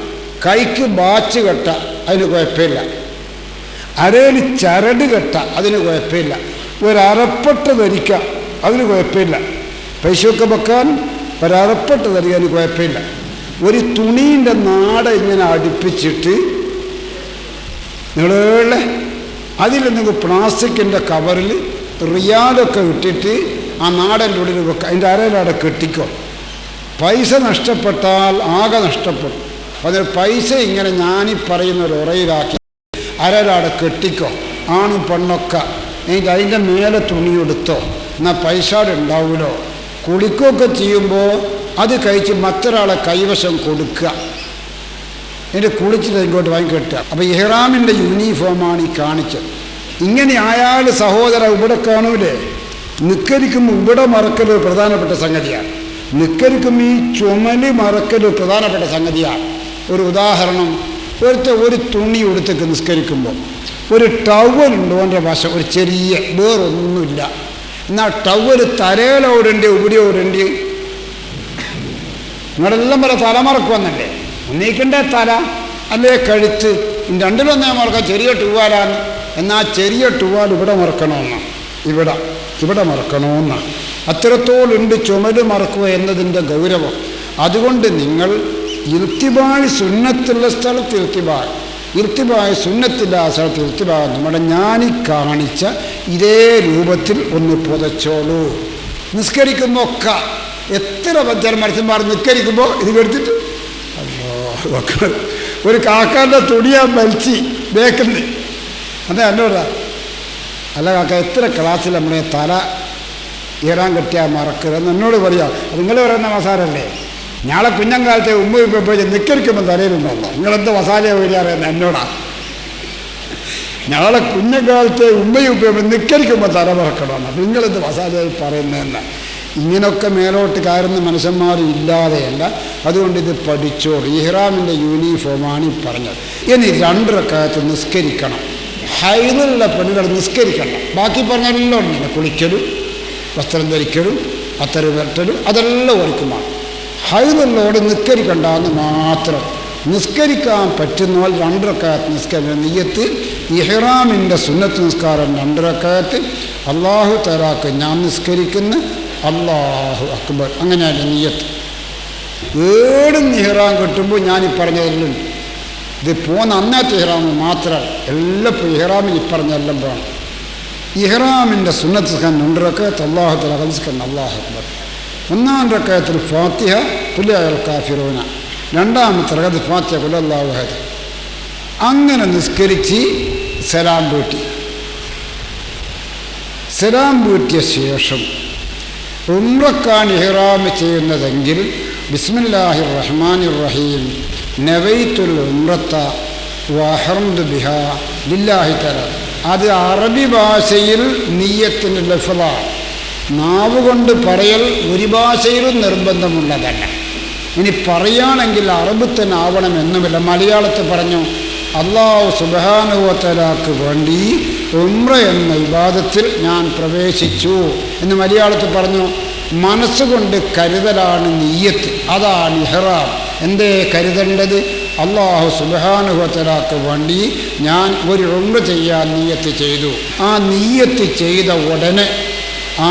കൈക്ക് ബാച്ച് കെട്ട, അതിന് കുഴപ്പമില്ല. അരയിൽ ചരട് കെട്ട അതിന് കുഴപ്പമില്ല. ഒരറപ്പെട്ട് ധരിക്കുക അതിന് കുഴപ്പമില്ല. പൈസയൊക്കെ വെക്കാൻ ഒരറപ്പെട്ട് ധരിക്കാൻ കുഴപ്പമില്ല. ഒരു തുണീൻ്റെ നാട ഇങ്ങനെ അടുപ്പിച്ചിട്ട് നിങ്ങളെ അതിൽ നിങ്ങൾ പ്ലാസ്റ്റിക്കിൻ്റെ കവറിൽ റിയാലൊക്കെ ഇട്ടിട്ട് ആ നാടൻ്റെ ഉള്ളിൽ വെക്കുക. അതിൻ്റെ അരയിലവിടെ കെട്ടിക്കോ. പൈസ നഷ്ടപ്പെട്ടാൽ ആകെ നഷ്ടപ്പെടും. അതിന് പൈസ ഇങ്ങനെ ഞാനീ പറയുന്ന ഒരു ഉറയിലാക്കി അരയിലവിടെ കെട്ടിക്കോ. ആണും പെണ്ണൊക്കെ എനിക്ക് അതിൻ്റെ മേലെ തുണി എടുത്തോ, എന്നാൽ പൈസ ഉണ്ടാവുമല്ലോ. കുളിക്കുകയൊക്കെ ചെയ്യുമ്പോൾ അത് കഴിച്ച് മറ്റൊരാളെ കൈവശം കൊടുക്കുക. എൻ്റെ കുളിച്ചിട്ട് ഇങ്ങോട്ട് വാങ്ങി കെട്ടുക. അപ്പോൾ ഇഹ്റാമിൻ്റെ യൂണിഫോമാണ് ഈ കാണിച്ചത്. ഇങ്ങനെ ആയാൽ സഹോദര ഇവിടെ കാണൂലേ, നിക്കരിക്കുമ്പോൾ ഇവിടെ മറക്കൽ ഒരു പ്രധാനപ്പെട്ട സംഗതിയാണ്. നിക്കരിക്കുമ്പോൾ ഈ ചുമല് മറക്കൽ ഒരു പ്രധാനപ്പെട്ട സംഗതിയാണ്. ഒരു ഉദാഹരണം, ഒരു തുണി ഉടുത്തേക്ക് നിസ്കരിക്കുമ്പോൾ ഒരു ടവലുണ്ടോ എൻ്റെ വശം, ഒരു ചെറിയ വേറൊന്നുമില്ല. എന്നാൽ ടവല് തലയിലോടേണ്ടി ഇവിടെയോടേണ്ടി നിങ്ങളെല്ലാം പോലെ തല മറക്കുമെന്നല്ലേ, ഒന്നീക്കണ്ടേ തല അല്ലേ കഴുത്ത്, രണ്ടിലൊന്നേ മറക്കാം. ചെറിയ ടൂവാലാണ്, എന്നാൽ ചെറിയ ടൂവാൽ ഇവിടെ മറക്കണമെന്നാണ്, ഇവിടെ മറക്കണമെന്നാണ്. അത്രത്തോളുണ്ട് ചുമല് മറക്കുക എന്നതിൻ്റെ ഗൗരവം. അതുകൊണ്ട് നിങ്ങൾ ഇർത്തിബായ് സുന്നത്തുള്ള സ്ഥലത്ത് ഇർത്തിബായ് സുന്നത്തില്ല ആ സ്ഥലത്ത് ഇർത്തിബായ് നമ്മുടെ ഞാനീ കാണിച്ച ഇതേ രൂപത്തിൽ ഒന്ന് പുതച്ചോളൂ. നിസ്കരിക്കുമ്പോൾ ഒക്കെ എത്ര ചില മനുഷ്യന്മാർ നിസ്കരിക്കുമ്പോൾ ഇത് എടുത്തിട്ട് ഒരു കാക്കാൻ്റെ തുണിയാ വലിച്ച് ബേക്കുന്നത്. അതെ അല്ലോടാ, അല്ല കാക്ക എത്ര ക്ലാസ്സിൽ നമ്മളെ തല ഈറാൻ കെട്ടിയാൽ മറക്കരുതെന്ന് എന്നോട് പറയാം. നിങ്ങൾ പറയുന്ന മസാലല്ലേ, ഞാളെ കുഞ്ഞങ്കാലത്തെ ഉമ്മ പോയി നിക്കരിക്കുമ്പോൾ തലയിലുണ്ടോ, നിങ്ങളെന്ത് മസാലയാണ് വരികയെന്ന് എന്നോടാ. ഞങ്ങളെ കുഞ്ഞങ്കാലത്തെ ഉമ്മയും നിക്കരിക്കുമ്പോൾ തല മറക്കണമെന്ന്, അപ്പം നിങ്ങളെന്ത് മസാലയായി പറയുന്നതെന്ന്. ഇങ്ങനെയൊക്കെ മേലോട്ട് കയറുന്ന മനുഷ്യന്മാർ ഇല്ലാതെയല്ല. അതുകൊണ്ട് ഇത് പഠിച്ചോളൂ. ഇഹ്റാമിൻ്റെ യൂണിഫോമാണ് ഈ പറഞ്ഞത്. ഇനി 2 റക്അത്ത് നിസ്കരിക്കണം. ഹൈദുള്ള പെണ്ണുകൾ നിസ്കരിക്കണം. ബാക്കി പറഞ്ഞല്ലോ ഉണ്ടല്ലോ, കുളിക്കലും വസ്ത്രം ധരിക്കലും അത്തരം വെട്ടലും അതെല്ലാം ഒരുക്കുമാണ്. ഹൈദുള്ളോട് നിസ്കരിക്കണ്ടെന്ന് മാത്രം. നിസ്കരിക്കാൻ പറ്റുന്നവർ 2 റക്അത്ത് നിസ്കരിക്കണം. നിയ്യത്ത് ഇഹ്റാമിൻ്റെ സുന്നത്ത് നിസ്കാരം 2 റക്അത്ത്. അല്ലാഹു തആലാക്ക് ഞാൻ നിസ്കരിക്കുന്ന അല്ലാഹു അക്ബർ, അങ്ങനെയല്ല നിയ്യത്ത്. ഏടും ഇഹ്റാം കിട്ടുമ്പോൾ ഞാനീ പറഞ്ഞതെല്ലാം ഇത് പോന്ന അന്നത്തെ ഇഹ്റാമ് മാത്രമല്ല, എല്ലാം ഇഹ്റാമിൽ ഇപ്പറഞ്ഞെല്ലാം വേണം. ഇഹ്റാമിൻ്റെ സുന്നത്ത് നിസ്കാരം 2 റക്അത്ത് അല്ലാഹു തആല നിസ്കരിക്കണം അല്ലാഹു അക്ബർ. 1-ാം റക്അത്തിൽ ഫാത്തിഹ ഖുൽ യാ അയ്യുഹൽ കാഫിറൂന, 2-ാമത്തെ റക്അത്തിൽ ഫാത്തിഹ ഖുൽ ഹുവല്ലാഹു അഹദ്. അങ്ങനെ നിസ്കരിച്ച് സലാം വീട്ടിയ ശേഷം ഉംറക്കാൻ ഇഹ്റാം ചെയ്യുന്നതെങ്കിൽ ബിസ്മില്ലാഹിർ റഹ്മാനിർ റഹീം നവൈത്തുൽ ഉംറത വഹറംതു ബിഹാ ലില്ലാഹി തആല. അത് അറബി ഭാഷയിൽ നിയ്യത്തിൻ്റെ ലഫ്ളാണ്. നാവ് കൊണ്ട് പറയൽ ഒരു ഭാഷയിലും നിർബന്ധമുള്ളതല്ല. ഇനി പറയുകയാണെങ്കിൽ അറബ് തന്നെ ആവണമെന്നുമില്ല. മലയാളത്തിൽ പറഞ്ഞു അല്ലാഹു സുബ്ഹാനഹു വ തആലക്ക് വേണ്ടി ഉംറ എന്ന ഇബാദത്തിൽ ഞാൻ പ്രവേശിച്ചു എന്ന് മലയാളത്തിൽ പറഞ്ഞു. മനസ്സുകൊണ്ട് കരുതലാണ് നിയ്യത്ത്, അതാണ് ഇഹ്റാം. എന്തേ കരുതേണ്ടത്? അല്ലാഹു സുബ്ഹാനഹു വ തആലക്ക് വേണ്ടി ഞാൻ ഒരു ഉംറ ചെയ്യാൻ നിയ്യത്ത് ചെയ്തു. ആ നിയ്യത്ത് ചെയ്ത ഉടനെ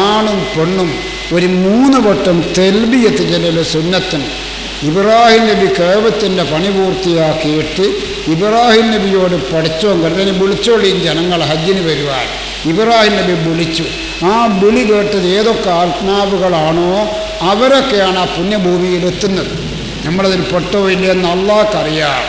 ആണും പെണ്ണും ഒരു 3 വട്ടം തൽബിയത്ത് ചൊല്ലൽ സുന്നത്തിന്. ഇബ്രാഹിം നബി കഅബത്തിൻ്റെ പണി പൂർത്തിയാക്കിയിട്ട് ഇബ്രാഹിം നബിയോട് പഠിച്ചോൻ കണ്ടതിന് വിളിച്ചോളിയും ജനങ്ങൾ ഹജ്ജിന് വരുവാൻ. ഇബ്രാഹിം നബി വിളിച്ചു. ആ വിളി കേട്ടത് ഏതൊക്കെ ആത്മാവുകളാണോ അവരൊക്കെയാണ് ആ പുണ്യഭൂമിയിലെത്തുന്നത്. നമ്മളതിൽ പെട്ടോ ഇല്ലയെന്ന് അള്ളാഹ്ക്കറിയാം.